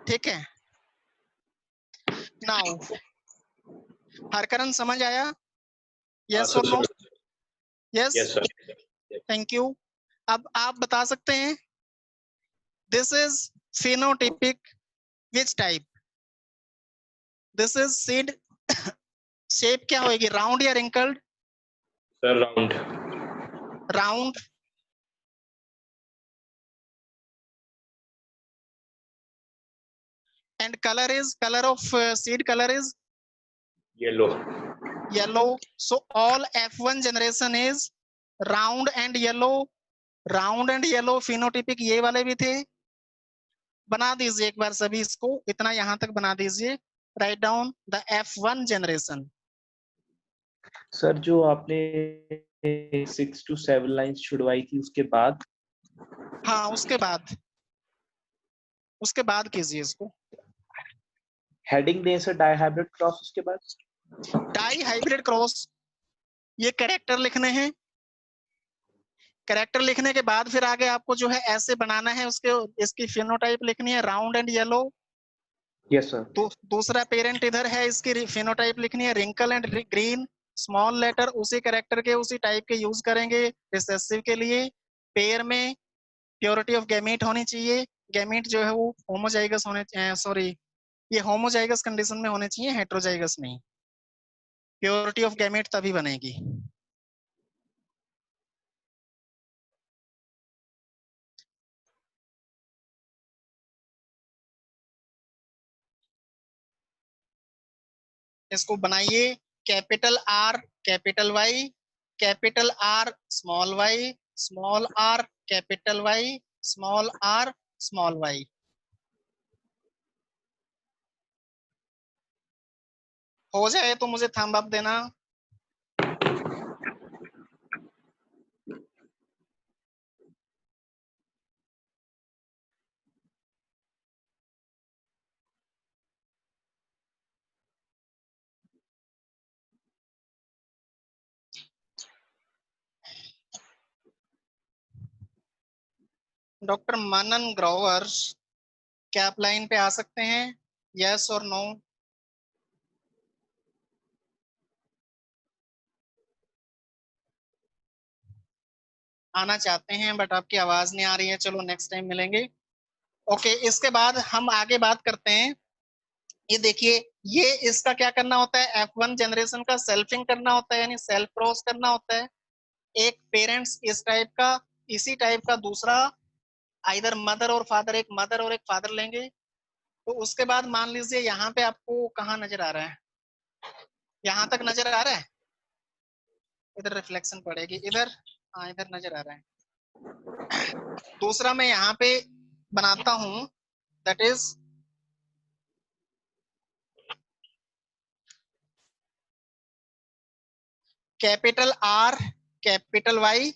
ठीक है। नाउ हरकरन समझ आया, यस और no? Yes, yes sir. Thank you. अब आप बता सकते हैं this is phenotypic which type, this is seed shape क्या होगी, राउंड या wrinkled? Sir round. Round. And colour is, colour of seed colour is yellow. yellow. So all F1 generation is round and yellow, round and yellow phenotypic ये वाले भी थे। बना दीजिए एक बार सभी इसको, इतना यहां तक बना दीजिए। Right down the F1 generation. Sir जो आपने 6 to 7 लाइंस छुड़वाई थी उसके बाद, हाँ उसके बाद कीजिए इसको। हेडिंग दें सर डाई हाइब्रिड क्रॉस, उसके बाद डाई हाइब्रिड क्रॉस, ये कैरेक्टर लिखने हैं। कैरेक्टर लिखने के बाद फिर आगे आपको जो है ऐसे बनाना है, उसके इसकी फिनोटाइप लिखनी है round and yellow. Yes sir. तो दूसरा पेरेंट इधर है, इसकी फिनोटाइप लिखनी है wrinkle and green. Small letter उसी कैरेक्टर के उसी टाइप के यूज करेंगे रिसेसिव के लिए। पेयर में प्योरिटी ऑफ गैमेट होनी चाहिए, गैमेट जो है वो होमोजाइगस होने, सॉरी ये होमोजाइगस कंडीशन में होने चाहिए, हेट्रोजाइगस नहीं। प्योरिटी ऑफ गैमेट तभी बनेगी। इसको बनाइए, capital R capital Y, capital R small y, small r capital Y, small r small y। हो जाए तो मुझे थंब अप देना। डॉक्टर मनन ग्रोवर, क्या आप लाइन पे आ सकते हैं, यस और नो? आना चाहते हैं बट आपकी आवाज नहीं आ रही है, चलो नेक्स्ट टाइम मिलेंगे। ओके, इसके बाद हम आगे बात करते हैं। ये देखिए, ये इसका क्या करना होता है, F1 जनरेशन का सेल्फिंग करना होता है, यानी सेल्फ क्रॉस करना होता है। एक पेरेंट्स इस टाइप का, इसी टाइप का दूसरा, आइदर मदर और फादर, एक मदर और एक फादर लेंगे। तो उसके बाद मान लीजिए यहाँ पे आपको कहाँ नजर आ रहा है, यहाँ तक नजर आ रहा है, इधर रिफ्लेक्शन पड़ेगी इधर, हाँ इधर नजर आ रहा है। दूसरा मैं यहाँ पे बनाता हूं, that is capital R capital Y,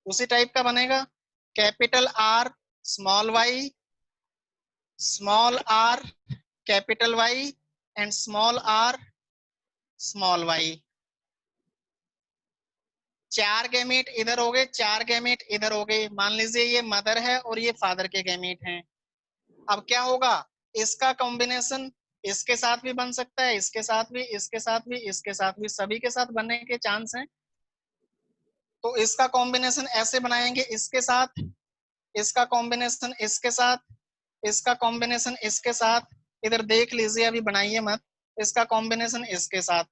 उसी टाइप का बनेगा। Capital R small y, small r capital Y and small r small y। 4 gamete इधर हो गए, 4 गैमेट इधर हो गए। मान लीजिए ये मदर है और ये फादर के गैमेट हैं। अब क्या होगा, इसका कॉम्बिनेशन इसके साथ भी बन सकता है, इसके साथ भी, इसके साथ भी, इसके साथ भी, सभी के साथ बनने के चांस हैं। तो इसका कॉम्बिनेशन ऐसे बनाएंगे, इसके साथ, इसका कॉम्बिनेशन इसके साथ, इसका कॉम्बिनेशन इसके साथ। इधर देख लीजिए, अभी बनाइए मत, इसका कॉम्बिनेशन इसके साथ।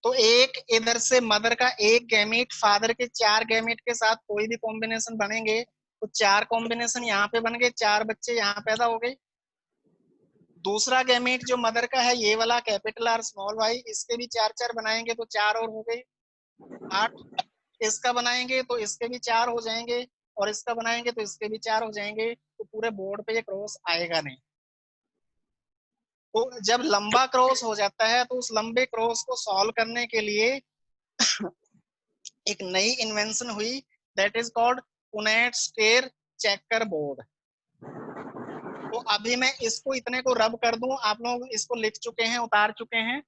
तो एक इधर से मदर का एक गैमेट फादर के 4 गैमेट के साथ कोई भी कॉम्बिनेशन बनेंगे, तो 4 कॉम्बिनेशन यहाँ पे बन गए, 4 बच्चे यहाँ पैदा हो गए। दूसरा गैमेट जो मदर का है ये वाला कैपिटल आर स्मॉल वाई, इसके भी 4 बनाएंगे तो 4 और हो गए 8। इसका बनाएंगे तो इसके भी 4 हो जाएंगे, और इसका बनाएंगे तो इसके भी 4 हो जाएंगे। तो पूरे बोर्ड पे ये क्रॉस आएगा नहीं। तो जब लंबा क्रॉस हो जाता है तो उस लंबे क्रॉस को सॉल्व करने के लिए एक नई इन्वेंशन हुई, that is called Punnett square checker board. तो अभी मैं इसको इतने को रब कर दूं, आप लोग इसको लिख चुके हैं, उतार चुके हैं।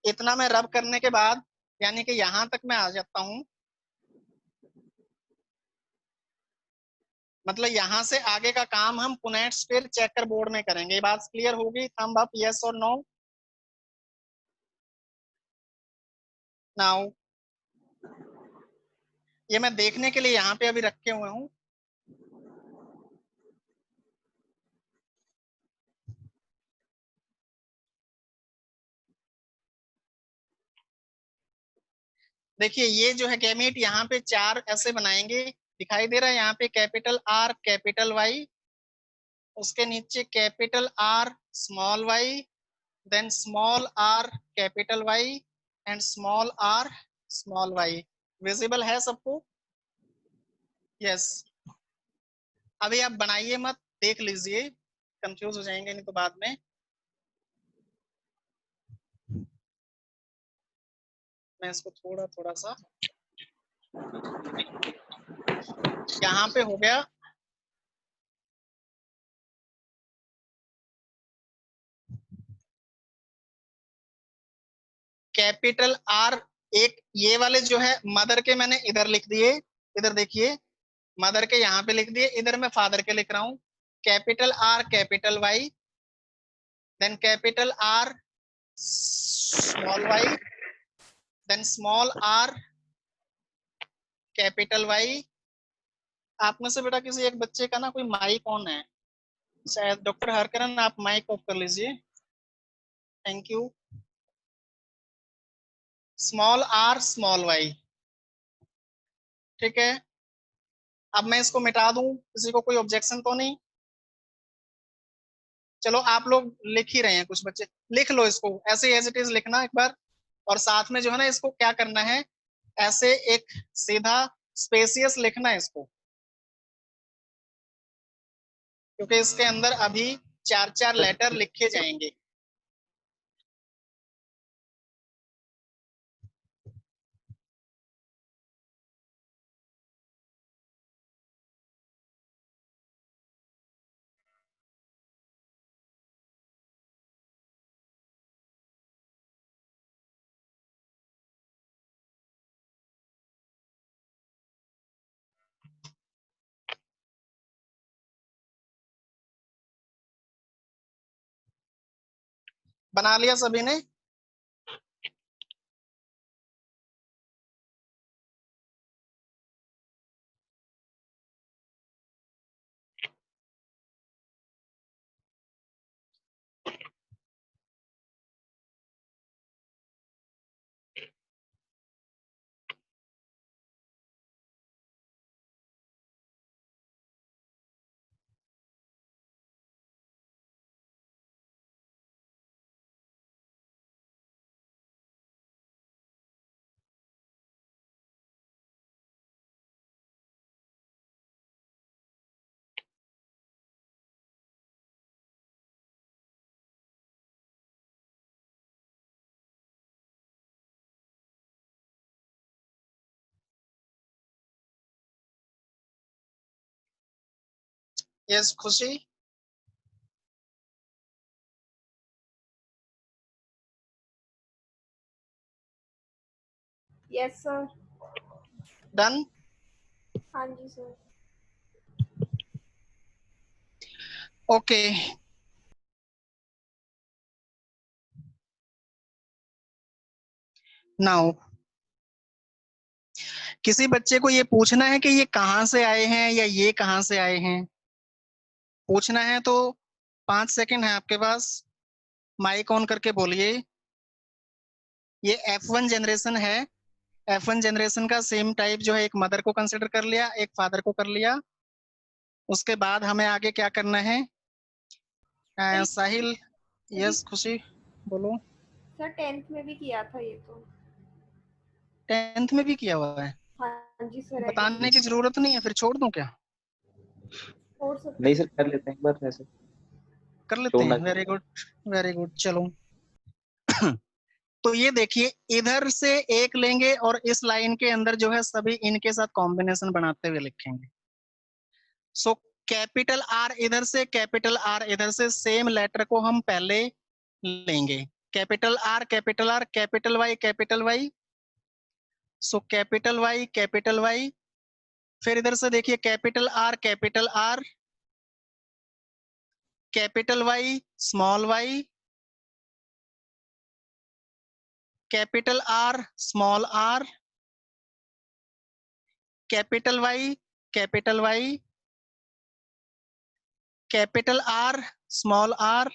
इतना मैं रब करने के बाद यानी कि यहां तक मैं आ जाता हूं, मतलब यहां से आगे का काम हम पुनेट स्टेयर चेकर बोर्ड में करेंगे। ये बात क्लियर होगी? थंब अप यस और नो। नाउ ये मैं देखने के लिए यहाँ पे अभी रखे हुए हूँ। देखिए ये जो है गैमेट यहाँ पे 4 ऐसे बनाएंगे, दिखाई दे रहा है यहाँ पे कैपिटल आर कैपिटल वाई, उसके नीचे capital R small Y, then small R capital Y and small R small Y. Visible है सबको? यस। अभी आप बनाइए मत, देख लीजिए, कंफ्यूज हो जाएंगे नहीं तो बाद में। मैं इसको थोड़ा थोड़ा सा, यहाँ पे हो गया कैपिटल आर। एक ये वाले जो है मदर के मैंने इधर लिख दिए, इधर देखिए मदर के यहाँ पे लिख दिए, इधर मैं फादर के लिख रहा हूँ। Capital R capital Y, then capital R small Y, then small R capital Y. आप में से बेटा किसी एक बच्चे का ना कोई माइक ऑन है शायद, डॉक्टर हरकरन आप माइक ऑफ कर लीजिए, thank you. Small R small Y, ठीक है। अब मैं इसको मिटा दूं, किसी को कोई ऑब्जेक्शन तो नहीं? चलो आप लोग लिख ही रहे हैं, कुछ बच्चे लिख लो इसको, ऐसे एज इट इज लिखना एक बार। और साथ में जो है ना इसको क्या करना है, ऐसे एक सीधा स्पेसियस लिखना है इसको, क्योंकि इसके अंदर अभी 4 लेटर लिखे जाएंगे। बना लिया सभी ने? यस खुशी? Yes sir. डन? हाँ जी सर। ओके। नाउ किसी बच्चे को ये पूछना है कि ये कहाँ से आए हैं या ये कहाँ से आए हैं, पूछना है तो 5 सेकंड है आपके पास, माइक ऑन करके बोलिए। ये F1 जनरेशन है, F1 जनरेशन का सेम टाइप जो है, एक मदर को कंसिडर कर लिया, एक फादर को कर लिया। उसके बाद हमें आगे क्या करना है, साहिल, यस खुशी बोलो। सर 10th में भी किया था ये तो। 10th में भी किया हुआ है? हाँ जी सर। बताने की जरूरत नहीं है, फिर छोड़ दूं क्या? छोड़ सकते नहीं सर, कर लेते हैं एक बार ऐसे। कर लेते छोड़ना हैं, वेरी गुड वेरी गुड, चलो। तो ये देखिए, इधर से एक लेंगे और इस लाइन के अंदर जो है सभी इनके साथ कॉम्बिनेशन बनाते हुए लिखेंगे। सो कैपिटल आर इधर से, कैपिटल आर इधर से, सेम लेटर को हम पहले लेंगे। Capital R, capital R, capital Y, capital Y. So capital Y, capital Y. फिर इधर से देखिए, capital R, capital R, capital Y, small Y, capital R, small R, capital Y, capital Y, capital R, small R,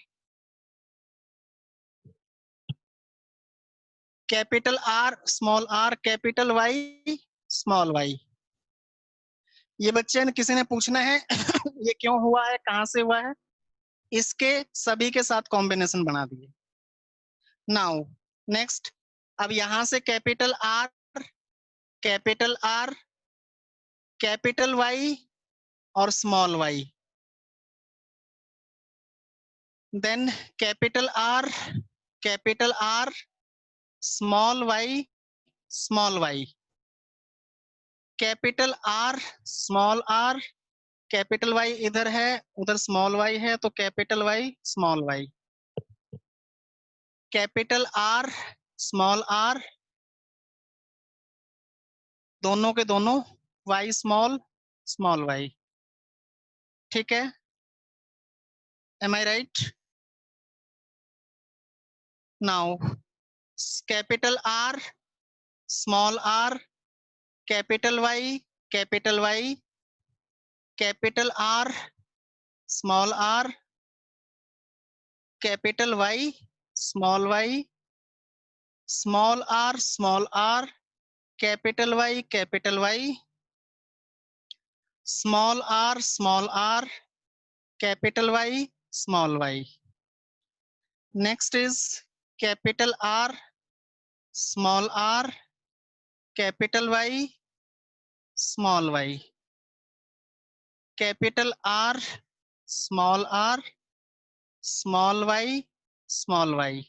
capital R, small R, capital Y, small Y. ये बच्चे ने किसी ने पूछना है ये क्यों हुआ है, कहां से हुआ है, इसके सभी के साथ कॉम्बिनेशन बना दिए। नाउ नेक्स्ट, अब यहां से capital R, capital R, capital Y और small Y, then capital R, capital R, small Y, small Y, capital R, small R, capital Y इधर है, उधर स्मॉल वाई है, तो capital Y, small Y, capital R, small R, दोनों के दोनों, Y small, small Y. ठीक है, am I right? Now capital R, small R, capital Y, capital Y, capital R, small R, capital Y, small Y, small R, capital Y, capital Y, small R, capital Y, small Y. Next is capital R, small R, capital Y, small Y, capital R, small R, small Y, small Y.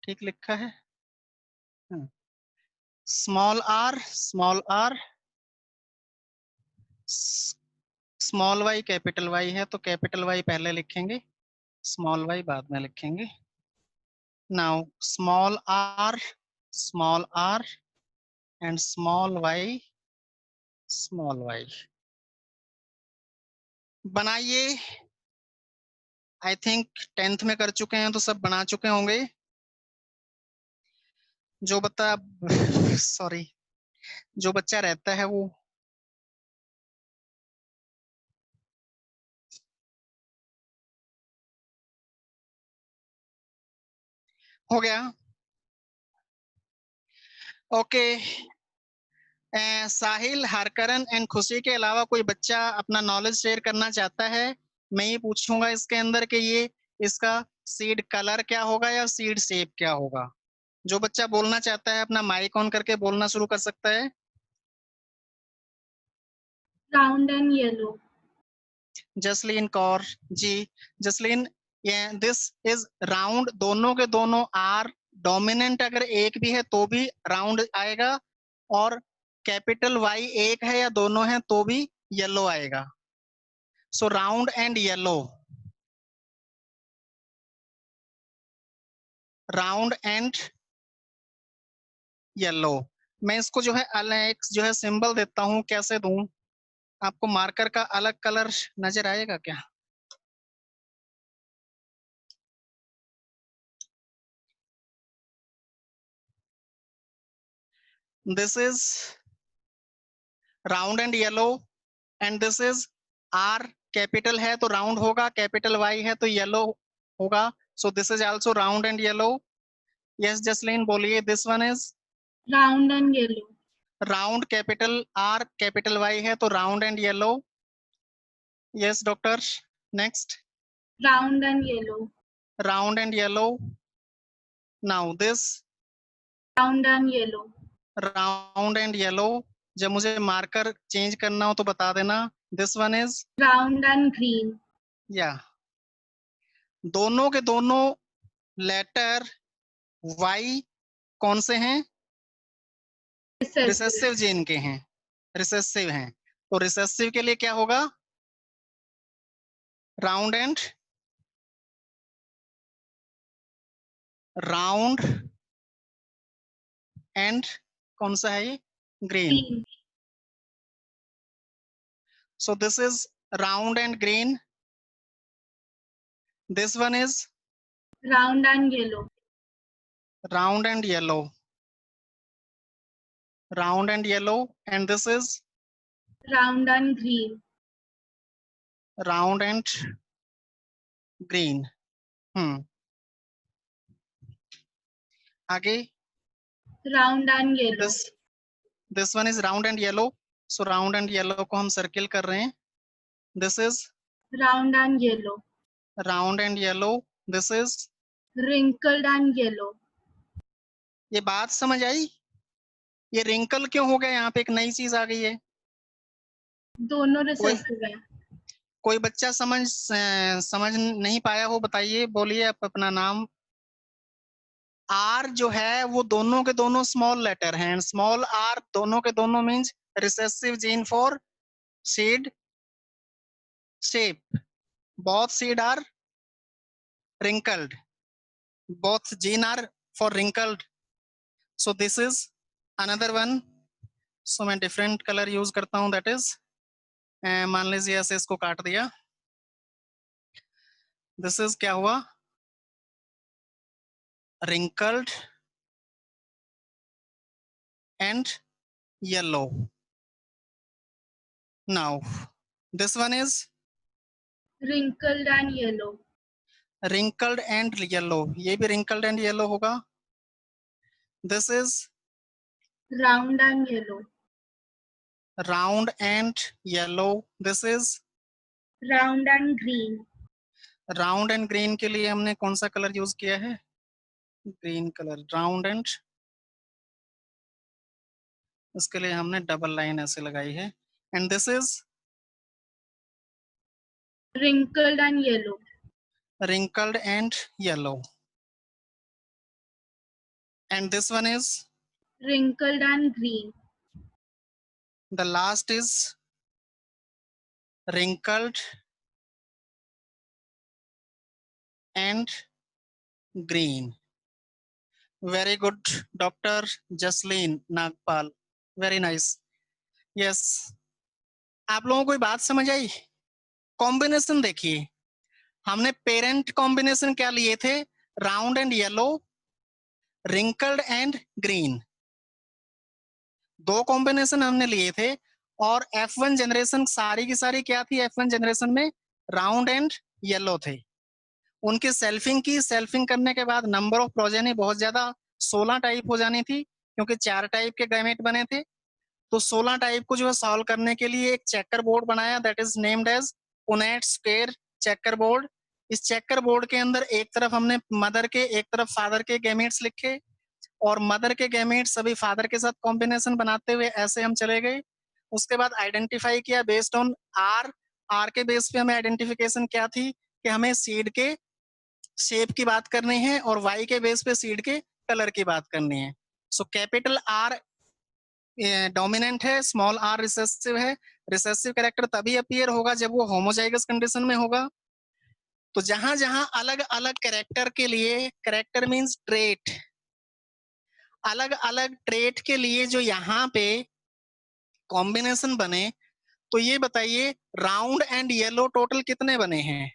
ठीक लिखा है? Small R, small Y, capital Y है तो capital Y पहले लिखेंगे, small Y बाद में लिखेंगे। Now small R and small Y, बनाइए। आई थिंक 10th में कर चुके हैं तो सब बना चुके होंगे। जो बता सॉरी, जो बच्चा रहता है वो हो गया। ओके, साहिल, हरकरन एंड खुशी के अलावा कोई बच्चा अपना नॉलेज शेयर करना चाहता है? मैं ये पूछूंगा इसके अंदर कि ये इसका सीड कलर क्या होगा या सीड शेप क्या होगा। जो बच्चा बोलना चाहता है अपना माइक ऑन करके बोलना शुरू कर सकता है। Round and yellow. Jasleen Kaur ji, Jasleen, ये दिस इज राउंड, दोनों के दोनों आर, डोमिनेंट अगर एक भी है तो भी राउंड आएगा, और कैपिटल वाई एक है या दोनों है तो भी येलो आएगा। सो round and yellow, round and yellow. मैं इसको जो है अलग जो है सिंबल देता हूं, कैसे दूं? आपको मार्कर का अलग कलर नजर आएगा क्या? This is round and yellow and this is R, capital है तो राउंड होगा, कैपिटल वाई है तो येलो होगा। So this is also round and yellow. Yes Jasleen बोलिए, this one is round and yellow. Round, capital R, capital Y है तो round and yellow. Yes doctor, next. Round and yellow. Round and yellow. Now this Round and yellow. round and yellow. जब मुझे marker change करना हो तो बता देना. This one is Round and green. या दोनों के दोनों लेटर Y कौन से हैं? Recessive. रिसेसिव जीन के हैं, रिसेसिव हैं. तो रिसेसिव के लिए क्या होगा? राउंड एंड कौन सा है ये? Green. Green. So this is round and green. This one is Round and yellow. round and yellow. Round and yellow. And this is Round and green. round and green. आगे Round and yellow. this one is round and yellow. So round and yellow को हम circle कर रहे हैं. This is Round and yellow. round and yellow. This is Wrinkled and yellow. ये बात समझ आई? ये रिंकल क्यों हो गया? यहाँ पे एक नई चीज आ गई है. दोनों recessive है. कोई बच्चा समझ नहीं पाया हो, बताइए, बोलिए आप अपना नाम. आर जो है वो दोनों के दोनों स्मॉल लेटर हैं. स्मॉल आर दोनों के दोनों means recessive gene for seed shape. both seed are wrinkled. Both gene are for wrinkled. So this is another one. So मैं different color use करता हूँ. That is मान लीजिए ऐसे इसको काट दिया. This is क्या हुआ? Wrinkled and yellow. Now this one is Wrinkled and yellow. wrinkled and yellow. ये भी wrinkled and yellow होगा. This is Round and yellow. round and yellow. This is Round and green. Round and green के लिए हमने कौन सा colour use किया है? Green colour. राउंड एंड इसके लिए हमने डबल लाइन ऐसे लगाई है. And this is Wrinkled and yellow. wrinkled and yellow. And this one is Wrinkled and green. the last is wrinkled and green. Very good, Dr. Jasleen Nagpal. Very nice. Yes. आप लोगों को कोई बात समझ आई? Combination देखिए, हमने parent combination क्या लिए थे? Round and yellow, wrinkled and green. दो कॉम्बिनेशन हमने लिए थे. और F1 जनरेशन सारी की सारी क्या थी? F1 जनरेशन में राउंड एंड येलो थे. उनकी सेल्फिंग की. सेल्फिंग करने के बाद नंबर ऑफ प्रोजेनी बहुत ज्यादा 16 टाइप हो जानी थी, क्योंकि 4 टाइप के गैमेट बने थे. तो 16 टाइप को जो है सॉल्व करने के लिए एक चेकर बोर्ड बनाया. That is named as Punnett square checker board. इस चेकर बोर्ड के अंदर एक तरफ हमने मदर के, एक तरफ फादर के गैमेट्स लिखे, और मदर के गैमेट्स सभी फादर के साथ कॉम्बिनेशन बनाते हुए ऐसे हम चले गए. उसके बाद आइडेंटिफाई किया बेस्ड ऑन आर. आर के बेस पे हमें आइडेंटिफिकेशन क्या थी कि हमें सीड के शेप की बात करनी है, और वाई के बेस पे सीड के कलर की बात करनी है. सो कैपिटल आर डोमिनेंट है, स्मॉल आर रिसेसिव है. रिसेसिव कैरेक्टर तभी अपीयर होगा जब वो होमोजाइगस कंडीशन में होगा. तो जहां जहां अलग अलग कैरेक्टर के लिए, कैरेक्टर मींस ट्रेट, अलग अलग ट्रेट के लिए जो यहाँ पे कॉम्बिनेशन बने, तो ये बताइए राउंड एंड येलो टोटल कितने बने हैं?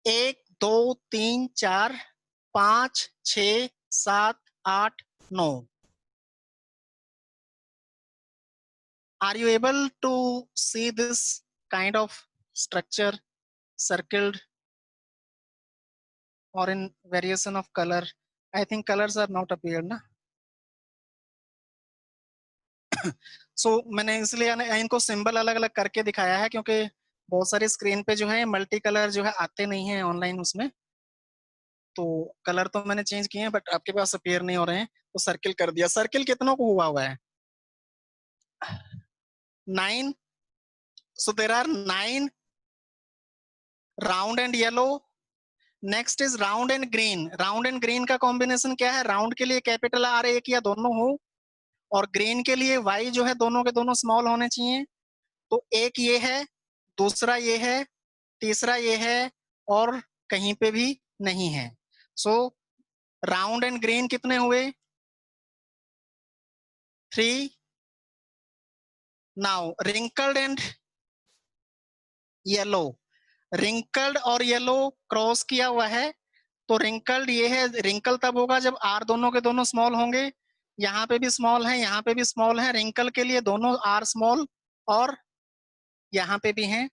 1 2 3 4 5 6 7 8 9. Are you able to see this kind of structure circled or in variation of color? I think colors are not appeared, na? मैंने इसलिए इनको सिंबल अलग अलग करके दिखाया है, क्योंकि बहुत सारी स्क्रीन पे जो है मल्टी कलर जो है आते नहीं है ऑनलाइन उसमें, तो कलर तो मैंने चेंज किए हैं बट आपके पास अपीयर नहीं हो रहे हैं, तो सर्किल कर दिया। सर्किल कितनों को हुआ है? 9। So there are 9 round and yellow. Next is round and green. Round and green का कॉम्बिनेशन क्या है? राउंड के लिए कैपिटल आर एक या दोनों हो, और ग्रीन के लिए वाई जो है दोनों के दोनों स्मॉल होने चाहिए। तो एक ये है, दूसरा ये है, तीसरा ये है, और कहीं पे भी नहीं है। सो राउंड एंड ग्रीन कितने हुए? 3। Now wrinkled and yellow. Wrinkled और येलो क्रॉस किया हुआ है, तो रिंकल्ड ये है। रिंकल तब होगा जब आर दोनों के दोनों स्मॉल होंगे। यहाँ पे भी स्मॉल है, यहाँ पे भी स्मॉल है। रिंकल के लिए दोनों आर स्मॉल और यहाँ पे भी हैं,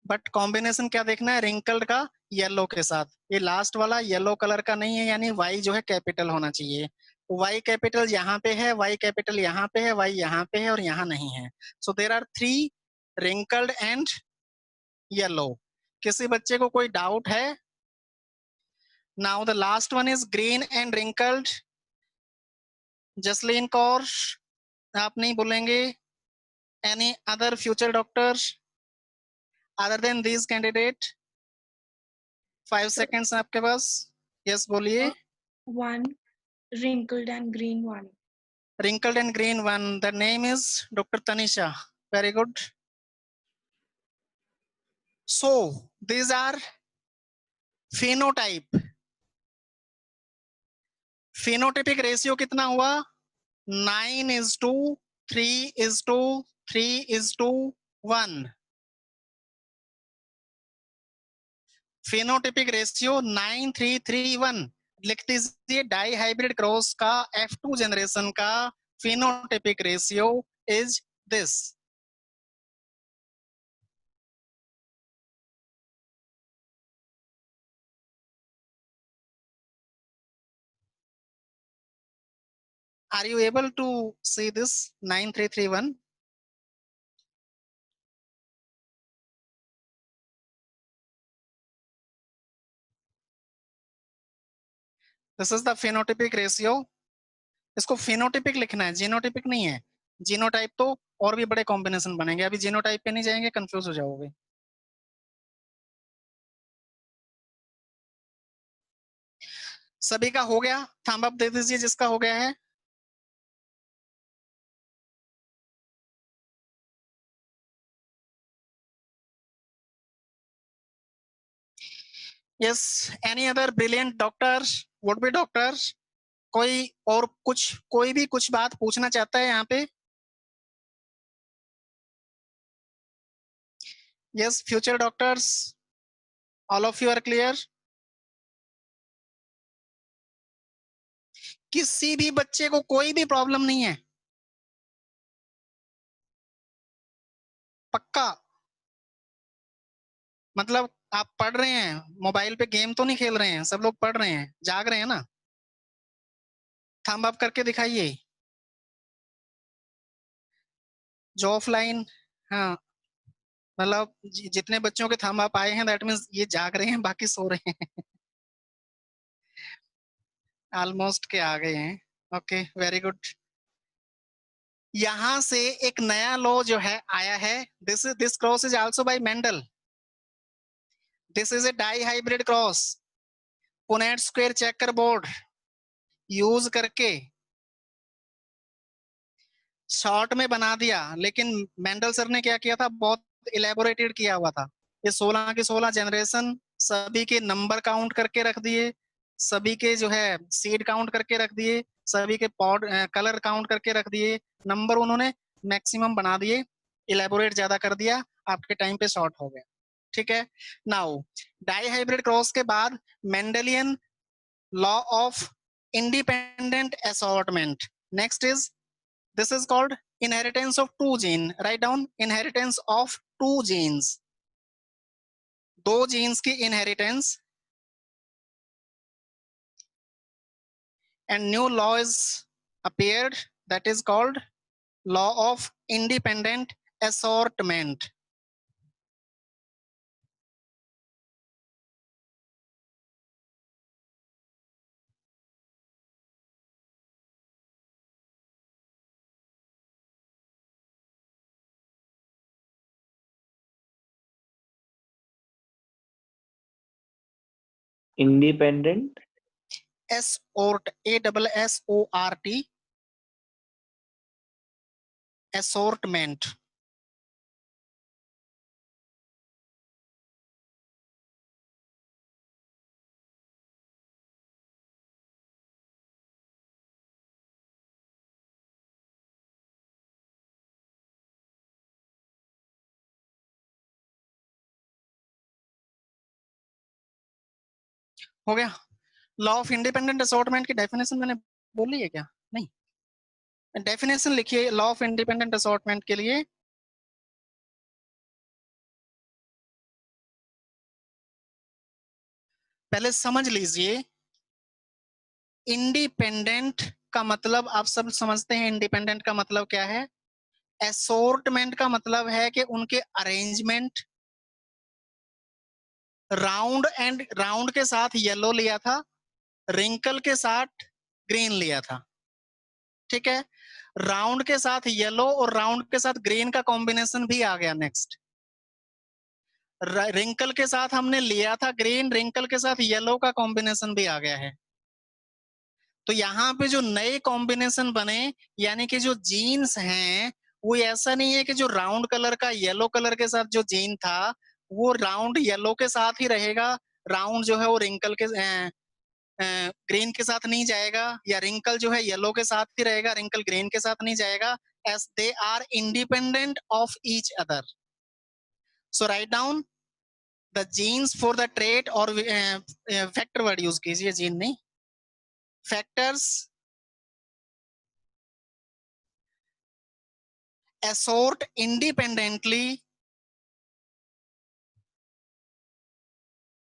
बट कॉम्बिनेशन क्या देखना है? रिंकल्ड का येलो के साथ। ये लास्ट वाला येलो कलर का नहीं है, यानी वाई जो है कैपिटल होना चाहिए। वाई कैपिटल यहाँ पे है, वाई कैपिटल यहाँ पे है, वाई यहाँ पे है और यहाँ नहीं है। So there are 3 wrinkled and yellow. किसी बच्चे को कोई डाउट है? Now the last one is green and wrinkled. Jasleen Kaur, आप नहीं बोलेंगे? Any other future doctor other than this candidate? 5 seconds आपके पास। यस बोलिए। One wrinkled and green one. Wrinkled and green one. The name is Dr. Tanisha. Very good. So these are phenotype. Phenotypic ratio कितना हुआ? 9:3:3:1. Phenotypic ratio 9:3:1. लिख दीजिए die hybrid cross का F2 generation का phenotypic ratio is this. Are you able to see this 9:3:3:1? This is the phenotypic ratio. इसको phenotypic लिखना है, genotypic नहीं है। जीनोटाइप तो और भी बड़े कॉम्बिनेशन बनेंगे, अभी जीनोटाइप पे नहीं जाएंगे, कंफ्यूज हो जाओगे। सभी का हो गया? थंब अप दे दीजिए जिसका हो गया है। Yes, any other brilliant doctor, would be doctor? कोई और कुछ, कोई भी कुछ बात पूछना चाहता है यहाँ पे? Yes, future doctors, all of you are clear? किसी भी बच्चे को कोई भी प्रॉब्लम नहीं है? पक्का? मतलब आप पढ़ रहे हैं, मोबाइल पे गेम तो नहीं खेल रहे हैं? सब लोग पढ़ रहे हैं, जाग रहे हैं ना? थंब अप करके दिखाइए जो ऑफलाइन। हाँ, मतलब जितने बच्चों के थंब अप आए हैं दैट मींस ये जाग रहे हैं, बाकी सो रहे हैं। ऑलमोस्ट के आ गए हैं। Okay, very good. यहां से एक नया लॉ जो है आया है, this cross is also by Mendel. This is a dihybrid cross. Punnett square checker board use करके शॉर्ट में बना दिया, लेकिन मेंडल सर ने क्या किया था, बहुत इलेबोरेटेड किया हुआ था। ये 16 के 16 जनरेशन, सभी के नंबर काउंट करके रख दिए, सभी के जो है सीड काउंट करके रख दिए, सभी के पॉड कलर काउंट करके रख दिए, नंबर उन्होंने मैक्सिमम बना दिए, इलेबोरेट ज्यादा कर दिया, आपके टाइम पे शॉर्ट हो गया। ठीक है। नाउ डाई हाइब्रिड क्रॉस के बाद Mendelian law of independent assortment. Next is, this is called inheritance of two gene. Write down inheritance of two genes. दो genes की inheritance, and new law is appeared that is called law of independent assortment. Independent assort, ASSORT, assortment. हो गया। Law of independent assortment की definition मैंने बोली है क्या? नहीं, डेफिनेशन लिखिए लॉ ऑफ इंडिपेंडेंट असॉर्टमेंट के लिए। पहले समझ लीजिए, इंडिपेंडेंट का मतलब आप सब समझते हैं, इंडिपेंडेंट का मतलब क्या है। असॉर्टमेंट का मतलब है कि उनके अरेंजमेंट, राउंड के साथ येलो लिया था, रिंकल के साथ ग्रीन लिया था, ठीक है। राउंड के साथ येलो और राउंड के साथ ग्रीन का कॉम्बिनेशन भी आ गया। नेक्स्ट, रिंकल के साथ हमने लिया था ग्रीन, रिंकल के साथ येलो का कॉम्बिनेशन भी आ गया है। तो यहाँ पे जो नए कॉम्बिनेशन बने, यानी कि जो जीन्स हैं, वो ऐसा नहीं है कि जो राउंड कलर का येलो कलर के साथ जो जीन था वो राउंड येलो के साथ ही रहेगा, राउंड जो है वो रिंकल के ग्रीन के साथ नहीं जाएगा, या रिंकल जो है येलो के साथ ही रहेगा, रिंकल ग्रीन के साथ नहीं जाएगा। As they are independent of each other. So write down the genes for the trait, और फैक्टर वर्ड यूज कीजिए, जीन नहीं, factors assort independently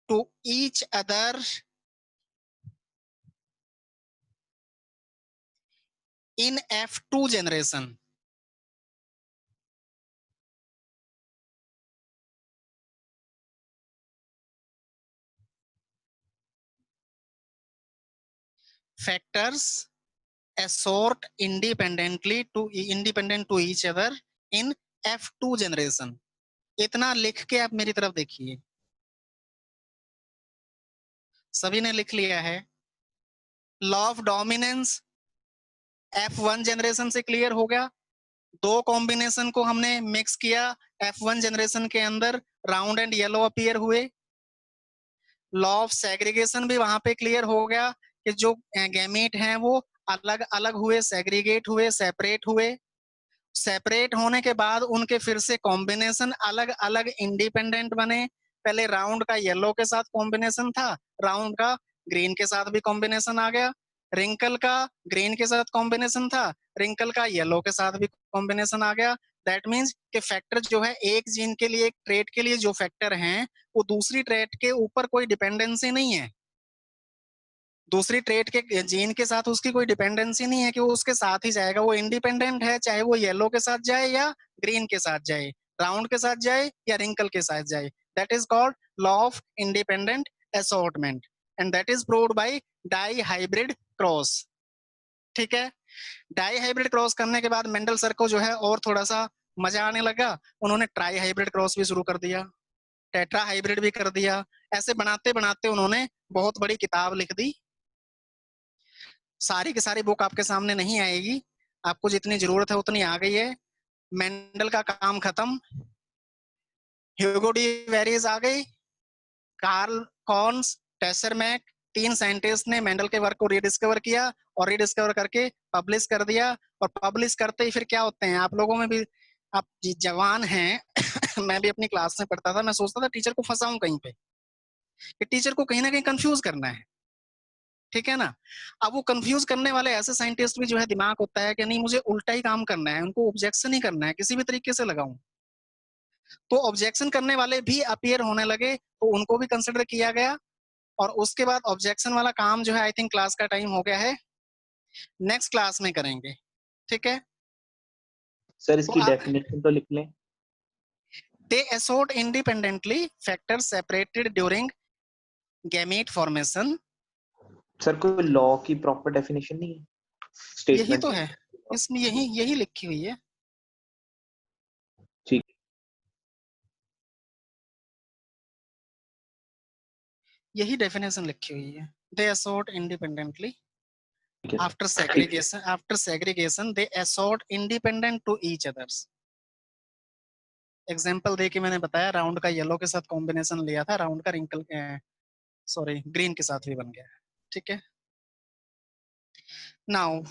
to each other in F2 generation. Factors assort independent to each other in F2 generation. इतना लिख के आप मेरी तरफ देखिए, सभी ने लिख लिया है। Law of dominance F1 generation से क्लियर हो गया। दो कॉम्बिनेशन को हमने मिक्स किया, F1 जनरेशन के अंदर राउंड एंड येलो अपीयर हुए। लॉ ऑफ सेग्रीगेशन भी वहां पे क्लियर हो गया कि जो गैमीट हैं वो अलग अलग हुए, सेग्रीगेट हुए, सेपरेट हुए। सेपरेट होने के बाद उनके फिर से कॉम्बिनेशन अलग अलग इंडिपेंडेंट बने। पहले राउंड का येलो के साथ कॉम्बिनेशन था, राउंड का ग्रीन के साथ भी कॉम्बिनेशन आ गया। रिंकल का ग्रीन के साथ कॉम्बिनेशन था, रिंकल का येलो के साथ भी कॉम्बिनेशन आ गया। दैट मीन्स कि फैक्टर जो है एक जीन के लिए, एक ट्रेट के लिए जो फैक्टर हैं वो दूसरी ट्रेट के ऊपर कोई डिपेंडेंसी नहीं है। दूसरी ट्रेट के जीन के साथ उसकी कोई डिपेंडेंसी नहीं है कि वो उसके साथ ही जाएगा, वो इंडिपेंडेंट है, चाहे वो येलो के साथ जाए या ग्रीन के साथ जाए, राउंड के साथ जाए या रिंकल के साथ जाए। That is called law of independent assortment and that is proved by dihybrid cross. ठीक है, डाई हाइब्रिड क्रॉस करने के बाद मेंडल सर को जो है और थोड़ा सा मजा आने लगा, उन्होंने ट्राई हाइब्रिड क्रॉस भी शुरू कर दिया, टेट्रा हाइब्रिड भी कर दिया। ऐसे बनाते बनाते उन्होंने बहुत बड़ी किताब लिख दी। सारी की सारी बुक आपके सामने नहीं आएगी, आपको जितनी जरूरत है उतनी आ गई है। मेंडल का काम खत्म, ह्यूगो डी वेरीज आ गई, कार्ल कॉन्स, टेसरमैक, तीन साइंटिस्ट ने मेंडल के वर्क को रीडिस्कवर किया और रीडिस्कवर करके पब्लिश कर दिया। और पब्लिश करते ही फिर क्या होते हैं, आप लोगों में भी, आप जवान हैं मैं भी अपनी क्लास में पढ़ता था, मैं सोचता था टीचर को फंसाऊं कहीं पे, कि टीचर को कहीं ना कहीं कंफ्यूज करना है, ठीक है ना। अब वो कंफ्यूज करने वाले ऐसे साइंटिस्ट भी जो है दिमाग होता है कि नहीं मुझे उल्टा ही काम करना है, उनको ऑब्जेक्शन ही करना है, किसी भी तरीके से लगाऊं। तो ऑब्जेक्शन करने वाले भी अपीयर होने लगे, तो उनको भी कंसिडर किया गया। और उसके बाद ऑब्जेक्शन वाला काम जो है, आई थिंक क्लास का टाइम हो गया है, नेक्स्ट क्लास में करेंगे, ठीक है। सर इसकी आप- डेफिनेशन तो लिख लें। They assort independently factors separated during gamete formation. Sir कोई लॉ की प्रॉपर डेफिनेशन नहीं है यही स्टेटमेंट तो है, इसमें यही लिखी हुई है। ठीक यही डेफिनेशन लिखी हुई है। They assort independently है after segregation. After segregation, they assort independent to each others. Example दे के मैंने बताया, राउंड का येलो के साथ कॉम्बिनेशन लिया था, राउंड का रिंकल ग्रीन के साथ भी बन गया। ठीक है। नाउ